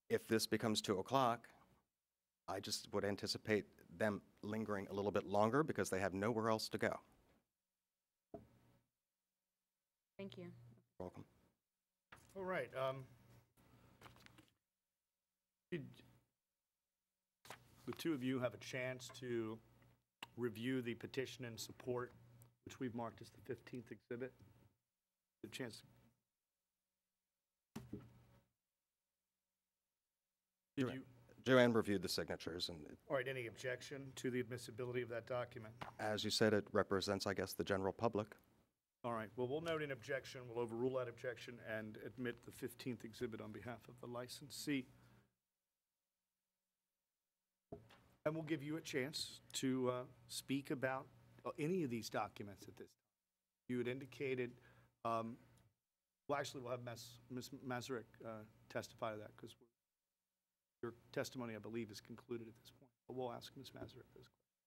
If this becomes 2 o'clock, I just would anticipate them lingering a little bit longer because they have nowhere else to go. Thank you. You're welcome. All right. Did the two of you have a chance to review the petition and support, which we've marked as the 15th exhibit? A chance. Did you? Joanne reviewed the signatures, and All right, any objection to the admissibility of that document? as you said, it represents, I guess, the general public. All right, well, we'll note an objection, we'll overrule that objection and admit the 15th exhibit on behalf of the licensee. And we'll give you a chance to speak about any of these documents at this time. You had indicated, well, actually, we'll have Ms. Mazurek testify to that because your testimony, I believe, is concluded at this point. But we'll ask Ms. Mazurek those questions.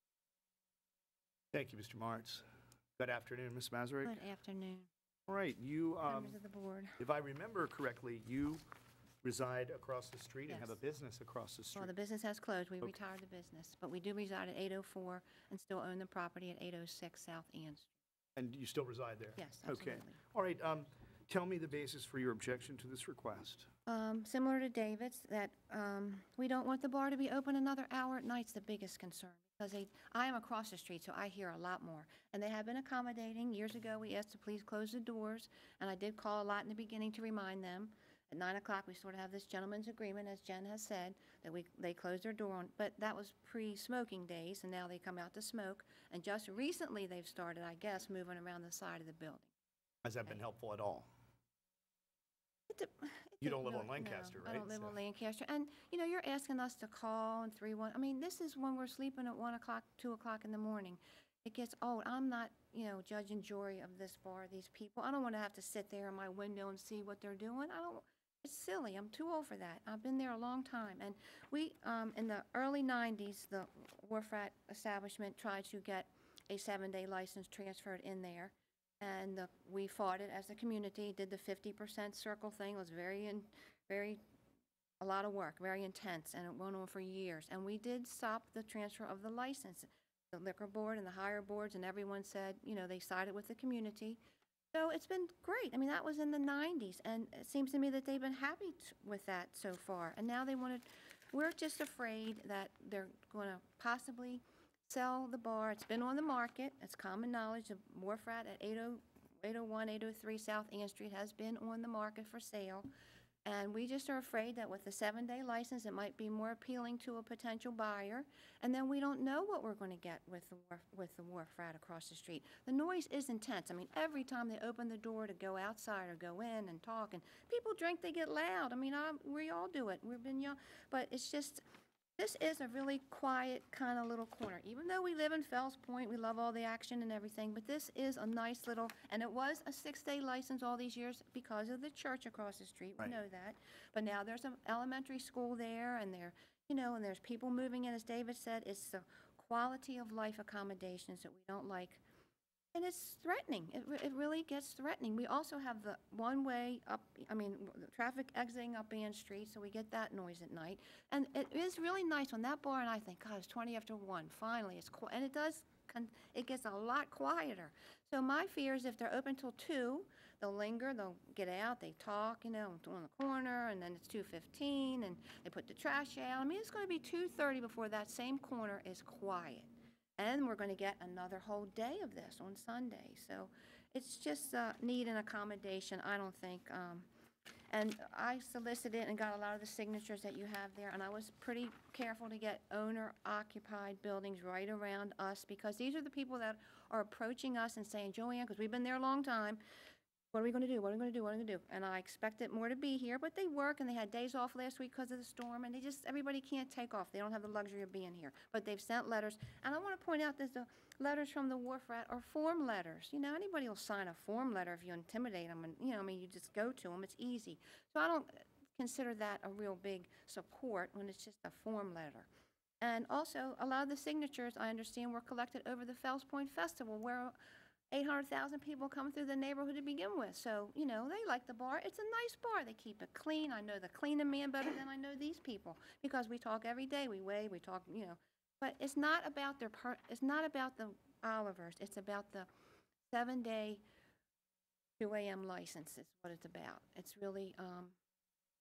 Thank you, Mr. Martz. Good afternoon, Ms. Mazurek. Good afternoon. All right, you, members of the board. if I remember correctly, you reside across the street and have a Yes. business across the Well, street. the business has closed. We retired the business, but we do reside at 804 and still own the property at 806 South Ann Street. And you still reside there? Yes, Okay. absolutely. All right, tell me the basis for your objection to this request. Similar to David's, that we don't want the bar to be open another hour at night's the biggest concern. Because I am across the street, so I hear a lot more. And they have been accommodating. Years ago, we asked to please close the doors, and I did call a lot in the beginning to remind them. At 9 o'clock, we sort of have this gentleman's agreement, as Jen has said, that they close their door on, but that was pre-smoking days, and now they come out to smoke. And just recently, they've started, I guess, moving around the side of the building. Has that been helpful at all? You don't live on Lancaster, right? I don't live So- on Lancaster. And, you're asking us to call and 3-1. I mean, this is when we're sleeping at 1 o'clock, 2 o'clock in the morning. It gets old. I'm not, judge and jury of this bar, these people. I don't want to have to sit there in my window and see what they're doing. It's silly. I'm too old for that. I've been there a long time. And we, in the early 90s, the Wharf Rat establishment tried to get a 7-day license transferred in there. And we fought it as a community, did the 50% circle thing. It was a lot of work, very intense, and it went on for years. And we did stop the transfer of the license. The liquor board and the higher boards and everyone said, they sided with the community. So it's been great. I mean, that was in the 90s, and it seems to me that they've been happy with that so far. And now we're just afraid that they're going to possibly sell the bar. It's been on the market. It's common knowledge. The Wharf Rat at 801, 803 South Ann Street has been on the market for sale. And we just are afraid that with the 7-day license, it might be more appealing to a potential buyer. And then we don't know what we're going to get with the Wharf Rat across the street. The noise is intense. I mean, every time they open the door to go outside or go in and talk, and people drink, they get loud. I mean, we all do it. We've been young. But it's just, this is a really quiet kind of little corner. Even though we live in Fells Point, we love all the action and everything, but this is a nice little, and it was a 6-day license all these years because of the church across the street. We know that. But now there's an elementary school there, and and there's people moving in. As David said, it's the quality of life accommodations that we don't like. And it's threatening. It really gets threatening. We also have the one-way up, the traffic exiting up Ann Street, so we get that noise at night. And it is really nice when that bar, and I think, God, it's 20 after 1. Finally, it's quiet. And it gets a lot quieter. So my fear is if they're open till 2, they'll linger, they'll get out, they talk, on the corner, and then it's 2:15, and they put the trash out. I mean, it's going to be 2:30 before that same corner is quiet. And we're going to get another whole day of this on Sunday. So it's just need an accommodation, I don't think. And I solicited and got a lot of the signatures that you have there, and I was pretty careful to get owner-occupied buildings right around us, because these are the people that are approaching us and saying, Joanne, because we've been there a long time, what are we going to do? What are we going to do? What are we going to do? And I expected more to be here, but they work, and they had days off last week because of the storm, and everybody can't take off. They don't have the luxury of being here. But they've sent letters, and I want to point out that the letters from the Wharf Rat are form letters. Anybody will sign a form letter if you intimidate them, and, you just go to them. It's easy. So I don't consider that a real big support when it's just a form letter. And also, a lot of the signatures, I understand, were collected over the Fells Point Festival, where 800,000 people come through the neighborhood to begin with. So, they like the bar. It's a nice bar. They keep it clean. I know the cleaning man better than I know these people, because we talk every day. We weigh, we talk, But it's not about it's not about the Olivers. It's about the 7-day 2 a.m. license is what it's about. It's really,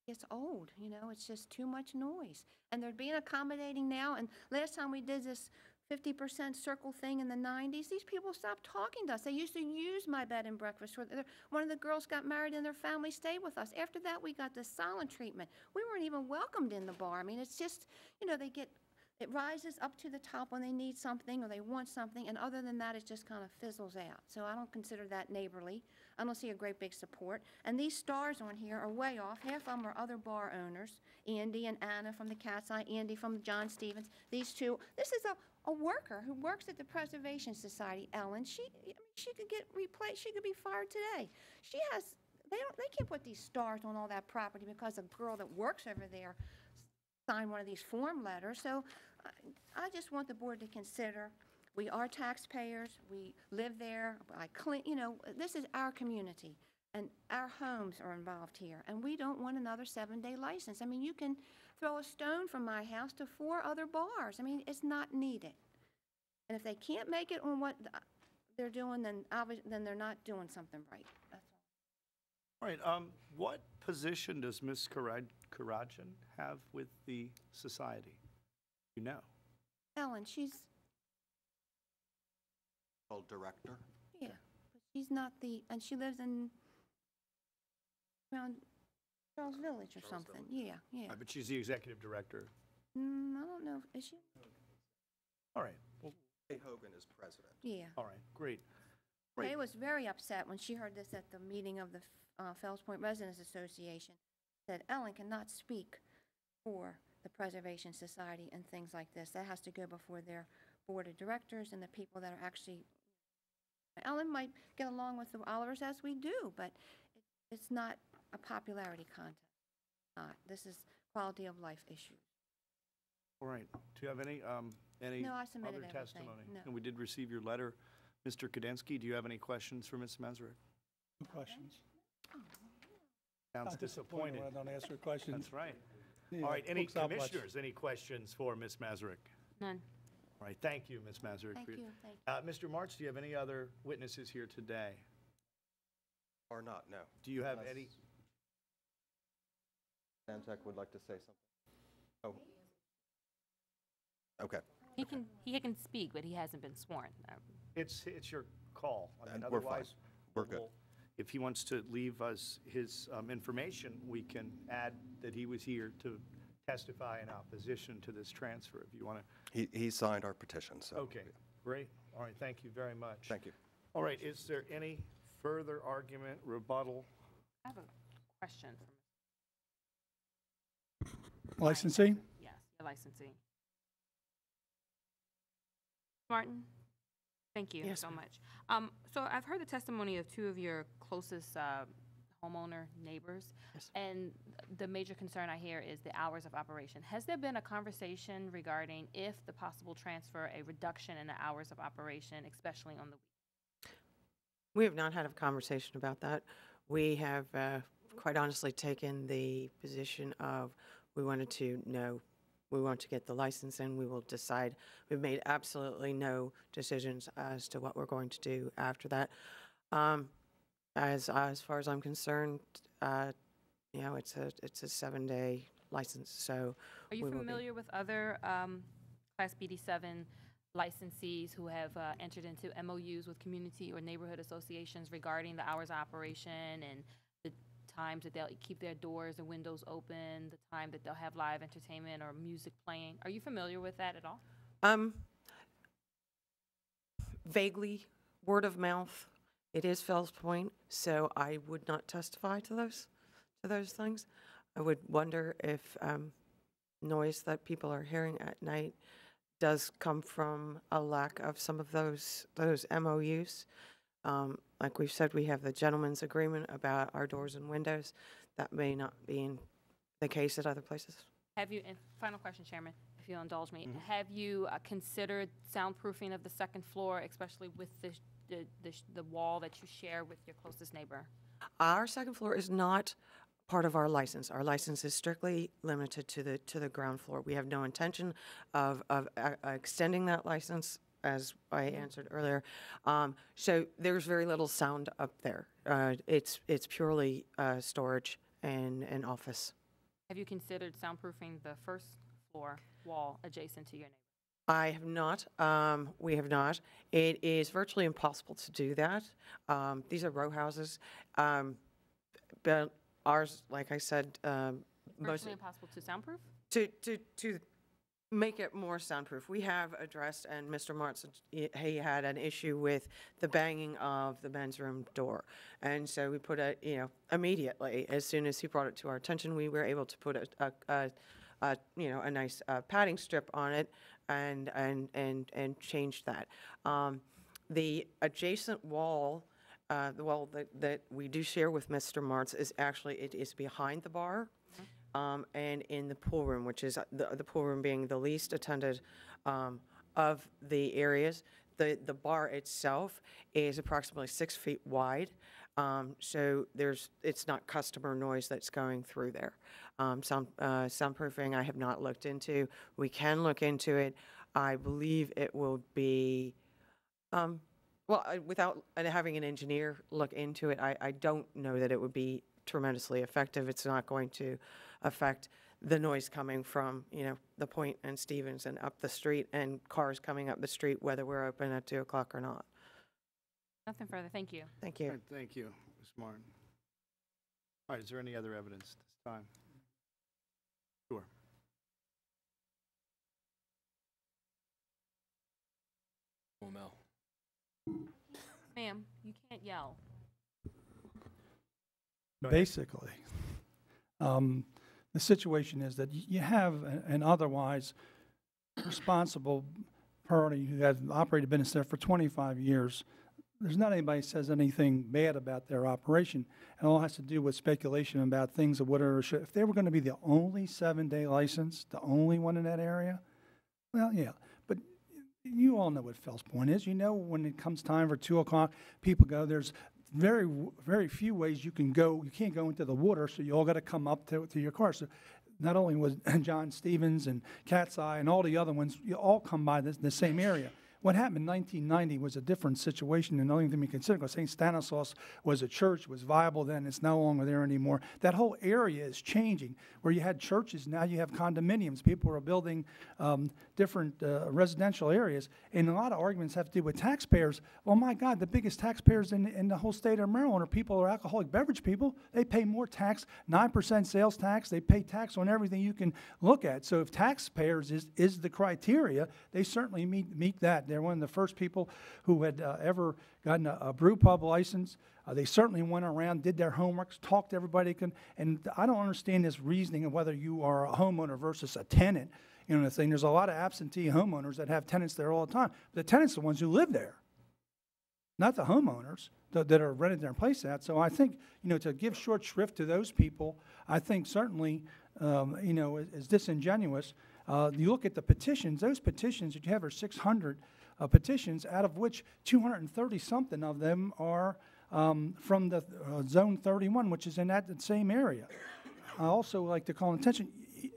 it's old, it's just too much noise. And they're being accommodating now. And last time we did this 50% circle thing in the 90s, these people stopped talking to us. They used to use my bed and breakfast. One of the girls got married and their family stayed with us. After that, we got this silent treatment. We weren't even welcomed in the bar. I mean, it's just, it rises up to the top when they need something or they want something, and other than that, it just kind of fizzles out. So I don't consider that neighborly. I don't see a great big support. And these stars on here are way off. Half of them are other bar owners, Andy and Anna from the Cat's Eye, Andy from John Stevens. These two, this is a worker who works at the Preservation Society, Ellen. She could get replaced. She could be fired today. They can't put these stars on all that property because a girl that works over there signed one of these form letters. So I just want the board to consider We are taxpayers, we live there, I clean, you know, this is our community, and our homes are involved here, and we don't want another 7-day license. I mean, you can throw a stone from my house to 4 other bars. I mean, it's not needed. And if they can't make it on what they're doing, then then they're not doing something right. That's all. All right, what position does Ms. Karajan have with the society? You know? Ellen, she's, Called director. yeah, but she's not the, and she lives in, around Charles Village or something. Yeah, yeah. But she's the executive director. I don't know, is she? All right, well, Kay Hogan is president. Yeah. all right, great. Kay was very upset when she heard this at the meeting of the Fells Point Residents Association, that Ellen cannot speak for the Preservation Society and things like this. That has to go before their board of directors and the people that are actually, Ellen might get along with the Olivers as we do, but it's not a popularity contest. This is quality of life issues. All right, do you have any No, I submitted other everything. testimony? No. And we did receive your letter. Mr. Kadensky, do you have any questions for Ms. Mesrick? No questions. Sounds I'm disappointed. when I don't ask her questions. That's right. Yeah, All right, any books out much. commissioners, any questions for Ms. Mesrick? None. All right, thank you, Ms. Mesrick. Thank for- you, thank you. Mr. March, do you have any other witnesses here today? Or not, no. Do you have Unless any? Samtec would like to say something? Oh. Okay. He can speak, but he hasn't been sworn. It's your call. I mean, And we're fine. otherwise, We're good. if he wants to leave us his information, we can add that he was here to testify in opposition to this transfer, if you want to. He signed our petition, so. Okay, great. All right, thank you very much. Thank you. All right, is there any further argument, rebuttal? I have a question for Licensing? yes, your licensee. Martin, thank you Yes, so ma'am. much. So I've heard the testimony of 2 of your closest homeowner neighbors, Yes. and the major concern I hear is the hours of operation. Has there been a conversation regarding if the possible transfer, a reduction in the hours of operation, especially on the weekends? We have not had a conversation about that. We have, quite honestly, taken the position of we wanted to know, we want to get the license and we will decide. We've made absolutely no decisions as to what we're going to do after that. As far as I'm concerned, you know, it's a 7-day license, so. Are you we will be- familiar with other Class BD7 licensees who have entered into MOUs with community or neighborhood associations regarding the hours of operation and the times that they'll keep their doors and windows open, the time that they'll have live entertainment or music playing? Are you familiar with that at all? Vaguely, word of mouth. It is Fells Point, so I would not testify to those things. I would wonder if noise that people are hearing at night does come from a lack of some of those MOUs. Like we've said, we have the gentleman's agreement about our doors and windows. That may not be the case at other places. Have you, and final question, Chairman, if you'll indulge me, have you considered soundproofing of the second floor, especially with the wall that you share with your closest neighbor? Our second floor is not part of our license. Our license is strictly limited to the ground floor. We have no intention of extending that license, as I answered earlier. So there's very little sound up there. It's purely storage and office. Have you considered soundproofing the first floor wall adjacent to your neighbor? I have not. We have not. It is virtually impossible to do that. These are row houses. But ours, like I said, Virtually impossible to soundproof? to make it more soundproof. We have addressed, and Mr. Martz, he had an issue with the banging of the men's room door. And so we put immediately, as soon as he brought it to our attention, we were able to put a nice padding strip on it and change that. The adjacent wall, the wall that we do share with Mr. Martz it is behind the bar. And in the pool room, which is the pool room being the least attended of the areas. The bar itself is approximately 6 feet wide, so it's not customer noise that's going through there. Soundproofing I have not looked into. We can look into it. I believe it will be, without having an engineer look into it, I don't know that it would be tremendously effective. It's not going to affect the noise coming from, the Point and Stevens and up the street and cars coming up the street, whether we're open at 2 o'clock or not. Nothing further. Thank you. Thank All you. right, thank you, Ms. Martin. All right, is there any other evidence this time? Sure. Mel. Ma'am, you can't yell. Basically, the situation is that you have an otherwise responsible party who has operated a business there for 25 years. There's not anybody says anything bad about their operation. It all has to do with speculation about things that would or should. If they were going to be the only 7-day license, the only one in that area, well, yeah. But you all know what Fells Point is. You know when it comes time for 2 o'clock, people go. There's very few ways you can go. You can't go into the water, so you all got to come up to your car. So not only was John Stevens and Cat's Eye and all the other ones, you all come by the same area. What happened in 1990 was a different situation, and the only thing we consider, because St. Stanislaus was a church, was viable then, it's no longer there anymore. That whole area is changing. Where you had churches, now you have condominiums. People are building different residential areas, and a lot of arguments have to do with taxpayers. Well, my God, the biggest taxpayers in the whole state of Maryland are people who are alcoholic beverage people. They pay more tax, 9% sales tax. They pay tax on everything you can look at. So if taxpayers is the criteria, they certainly meet that. They're one of the first people who had ever gotten a brew pub license. They certainly went around, did their homework, talked to everybody. And I don't understand this reasoning of whether you are a homeowner versus a tenant. The thing. There's a lot of absentee homeowners that have tenants there all the time. The tenants are the ones who live there, not the homeowners that are renting their place out. So I think, to give short shrift to those people, I think certainly, is disingenuous. You look at the petitions, those petitions that you have are 600 petitions, out of which 230-something of them are from the Zone 31, which is in that same area. I also like to call attention,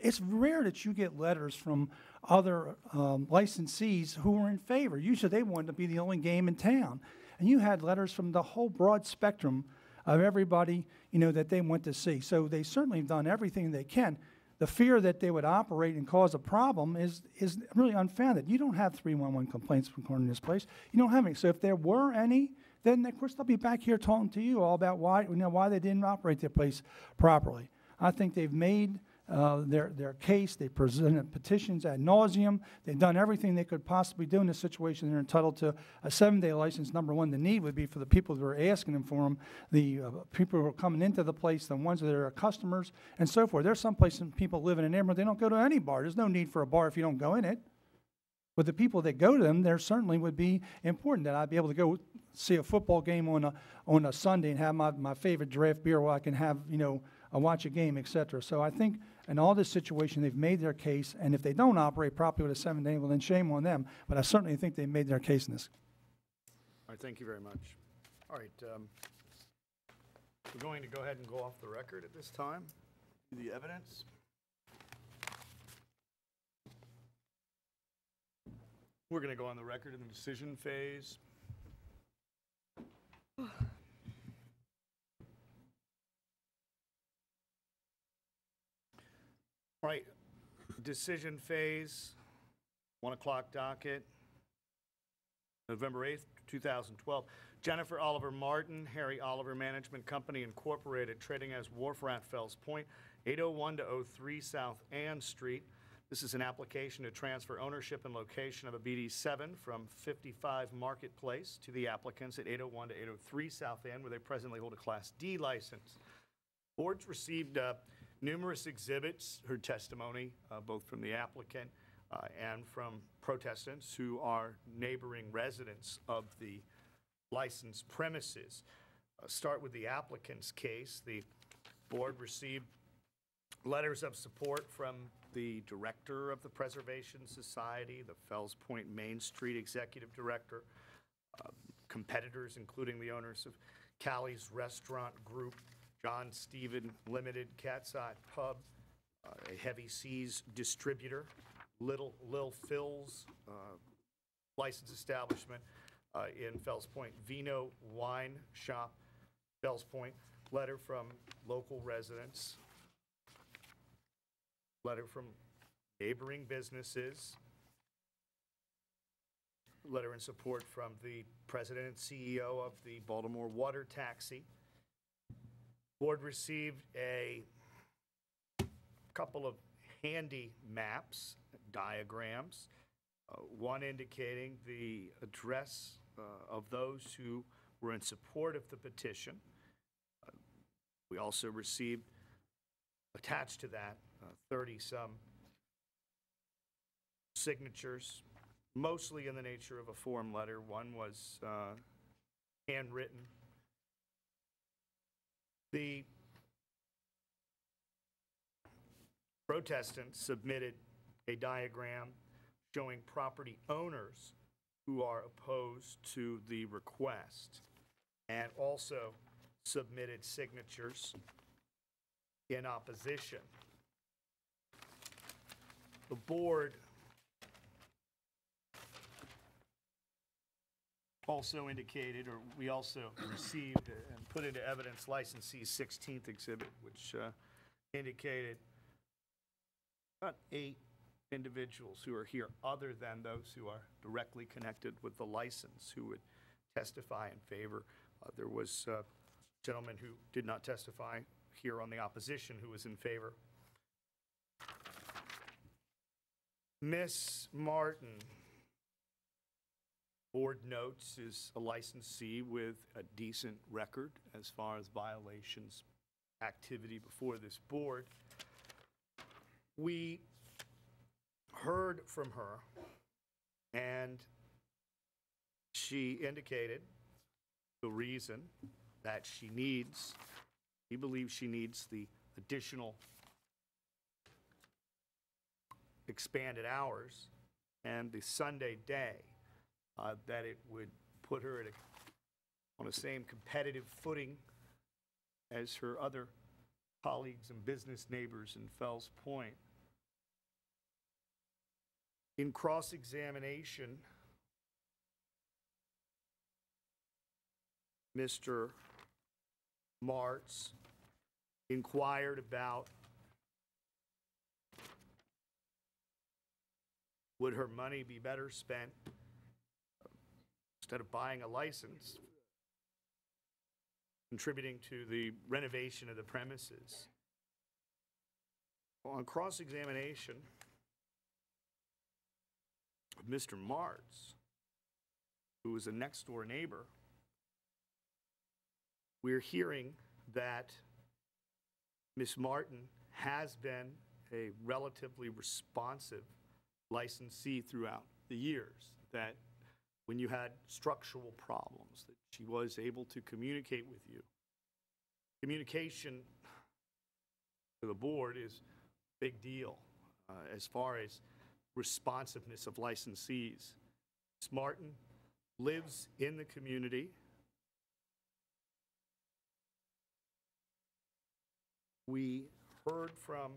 it's rare that you get letters from other licensees who are in favor. Usually they want to be the only game in town. And you had letters from the whole broad spectrum of everybody, that they want to see. So they certainly have done everything they can. The fear that they would operate and cause a problem is really unfounded. You don't have 311 complaints according to this place. You don't have any. So if there were any, then of course they'll be back here talking to you all about why they didn't operate their place properly. I think they've made their case. They presented petitions ad nauseum. They've done everything they could possibly do in this situation. They're entitled to a 7-day license. Number one, the need would be for the people who are asking them for them, the people who are coming into the place, the ones that are customers, and so forth. There's some places people live in an neighborhood, they don't go to any bar. There's no need for a bar if you don't go in it. But the people that go to them, there certainly would be important that I'd be able to go see a football game on a Sunday and have my favorite draft beer where I can have, watch a game, et cetera. So I think in all this situation, they've made their case, and if they don't operate properly with a 7-day, well, then shame on them. But I certainly think they made their case in this. All right, thank you very much. All right, we're going to go ahead and go off the record at this time. The evidence. We're going to go on the record in the decision phase. All right, decision phase, 1 o'clock docket, November 8th, 2012. Jennifer Oliver Martin, Harry Oliver Management Company Incorporated, trading as Wharf Rat Fells Point, 801 to 03 South Ann Street. This is an application to transfer ownership and location of a BD7 from 55 Marketplace to the applicants at 801 to 803 South Ann, where they presently hold a Class D license. Boards received numerous exhibits, heard testimony, both from the applicant and from protestants who are neighboring residents of the licensed premises. Start with the applicant's case. The board received letters of support from the director of the Preservation Society, the Fells Point Main Street Executive Director, competitors, including the owners of Callie's Restaurant Group, John Stephen Limited, Cat's Eye Pub, a Heavy Seas distributor, Lil Phil's license establishment in Fells Point, Vino Wine Shop, Fells Point, letter from local residents, letter from neighboring businesses, letter in support from the president and CEO of the Baltimore Water Taxi. Board received a couple of handy maps, diagrams, one indicating the address of those who were in support of the petition. We also received, attached to that, 30-some signatures, mostly in the nature of a form letter. One was handwritten. The protestants submitted a diagram showing property owners who are opposed to the request, and also submitted signatures in opposition. The board also indicated, or we also received and put into evidence licensee's 16th exhibit, which indicated about 8 individuals who are here other than those who are directly connected with the license who would testify in favor. There was a gentleman who did not testify here on the opposition who was in favor. Miss Martin, board notes, is a licensee with a decent record as far as violations activity before this board. We heard from her, and she indicated the reason that she believes she needs the additional expanded hours and the Sunday day, that it would put her on the same competitive footing as her other colleagues and business neighbors in Fells Point. In cross-examination, Mr. Martz inquired about would her money be better spent instead of buying a license, contributing to the renovation of the premises. On cross-examination of Mr. Martz, who was a next-door neighbor, we're hearing that Ms. Martin has been a relatively responsive licensee throughout the years, that when you had structural problems, that she was able to communicate with you. Communication to the board is a big deal as far as responsiveness of licensees. Ms. Martin lives in the community. We heard from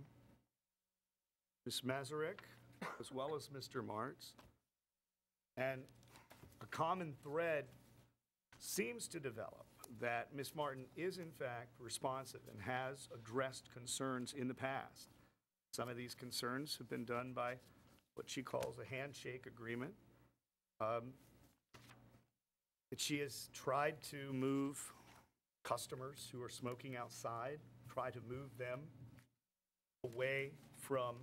Ms. Mazurek as well as Mr. Martz, and a common thread seems to develop that Ms. Martin is in fact responsive and has addressed concerns in the past. Some of these concerns have been done by what she calls a handshake agreement. That she has tried to move customers who are smoking outside, try to move them away from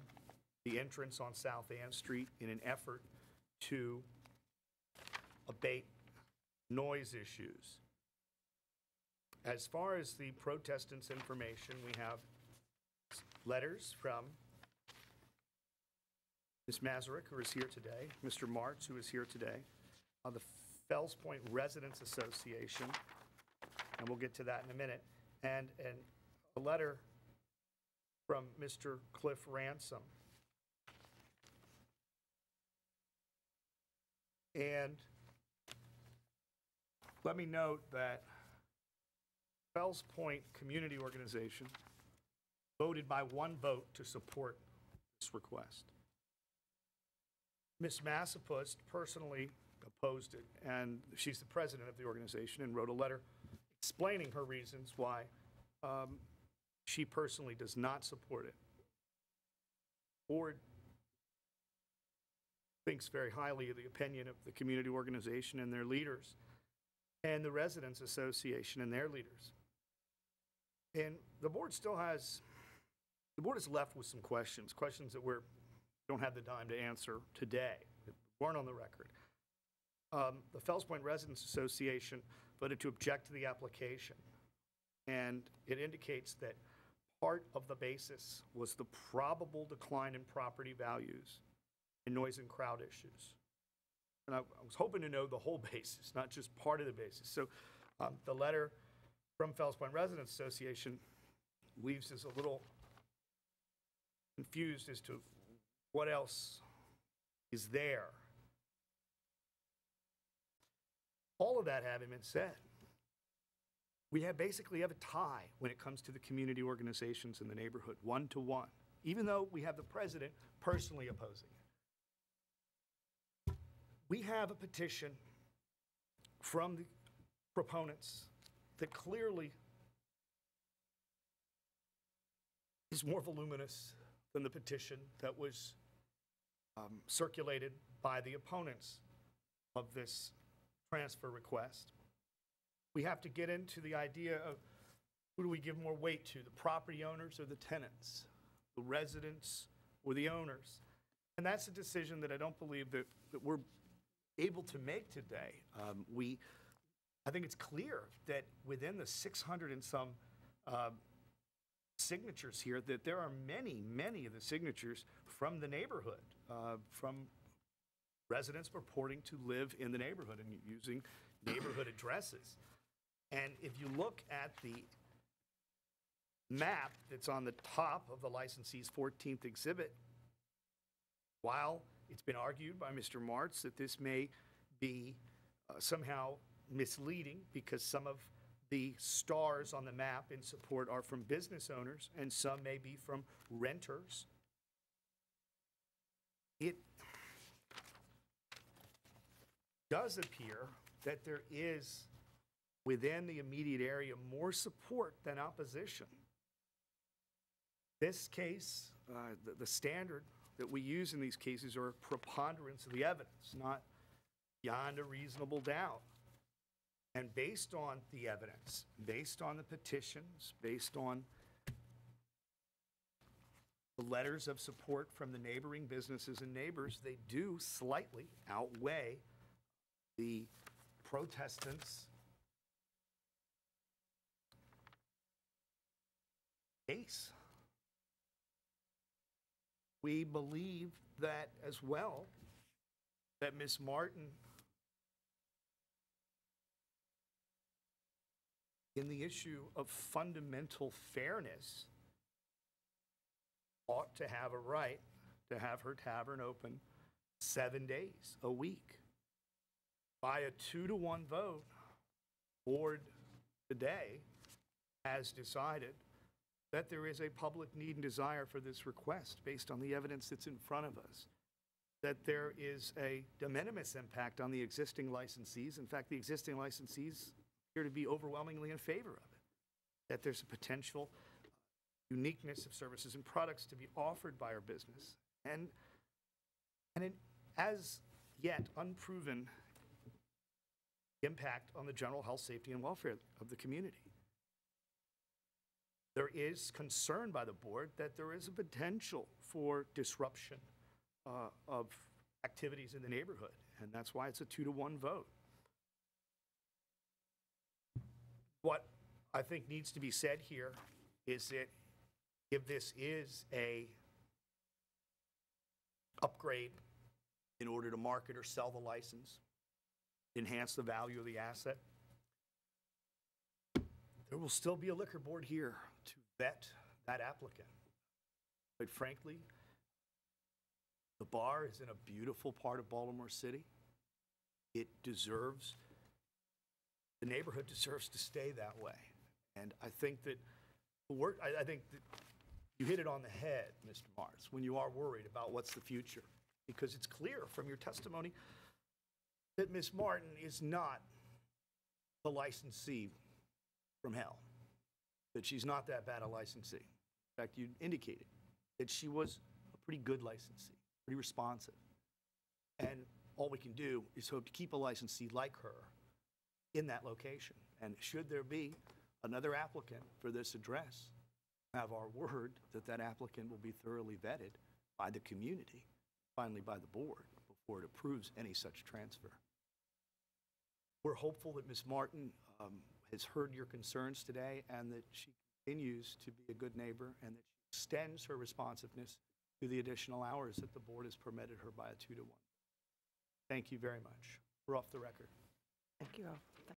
the entrance on South Ann Street in an effort to abate noise issues. As far as the protestants' information, we have letters from Ms. Mazurek, who is here today, Mr. Martz, who is here today, the Fells Point Residents Association, and we'll get to that in a minute, and a letter from Mr. Cliff Ransom, And let me note that Fells Point Community Organization voted by one vote to support this request. Ms. Massapust personally opposed it, and she's the president of the organization and wrote a letter explaining her reasons why she personally does not support it. Board thinks very highly of the opinion of the community organization and their leaders, and the Residents Association and their leaders. And the board is left with some questions that we don't have the time to answer today, that weren't on the record. The Fells Point Residents Association voted to object to the application, and it indicates that part of the basis was the probable decline in property values and noise and crowd issues. And I was hoping to know the whole basis, not just part of the basis. So the letter from Fells Point Residents Association leaves us a little confused as to what else is there. All of that having been said, we basically have a tie when it comes to the community organizations in the neighborhood, 1-to-1, even though we have the president personally opposing it. We have a petition from the proponents that clearly is more voluminous than the petition that was circulated by the opponents of this transfer request. We have to get into the idea of who do we give more weight to, the property owners or the tenants, the residents or the owners? And that's a decision that I don't believe that we're able to make today. I think it's clear that within the 600 and some signatures here, that there are many of the signatures from the neighborhood, from residents purporting to live in the neighborhood and using neighborhood addresses. And if you look at the map that's on the top of the licensee's 14th exhibit, while it's been argued by Mr. Martz that this may be somehow misleading because some of the stars on the map in support are from business owners and some may be from renters, it does appear that there is within the immediate area more support than opposition. This case, the standard that we use in these cases are preponderance of the evidence, not beyond a reasonable doubt. And based on the evidence, based on the petitions, based on the letters of support from the neighboring businesses and neighbors, they do slightly outweigh the protestants' case. We believe that as well, that Ms. Martin, in the issue of fundamental fairness, ought to have a right to have her tavern open 7 days a week. By a 2-to-1 vote, board today has decided that there is a public need and desire for this request based on the evidence that's in front of us, that there is a de minimis impact on the existing licensees. In fact, the existing licensees appear to be overwhelmingly in favor of it, that there's a potential uniqueness of services and products to be offered by our business, and an as yet unproven impact on the general health, safety, and welfare of the community. There is concern by the board that there is a potential for disruption of activities in the neighborhood, and that's why it's a 2-to-1 vote. What I think needs to be said here is that if this is a upgrade in order to market or sell the license, enhance the value of the asset, there will still be a liquor board here to vet that applicant. Quite frankly, the bar is in a beautiful part of Baltimore City. It deserves, the neighborhood deserves to stay that way. And I think that I think that you hit it on the head, Mr. Mars, when you are worried about what's the future. Because it's clear from your testimony that Ms. Martin is not the licensee from hell, that she's not that bad a licensee. In fact, you indicated that she was a pretty good licensee, pretty responsive. And all we can do is hope to keep a licensee like her in that location. And should there be another applicant for this address, have our word that that applicant will be thoroughly vetted by the community, finally by the board, before it approves any such transfer. We're hopeful that Ms. Martin has heard your concerns today and that she continues to be a good neighbor and that she extends her responsiveness to the additional hours that the board has permitted her by a 2-to-1. Thank you very much. We're off the record. Thank you all.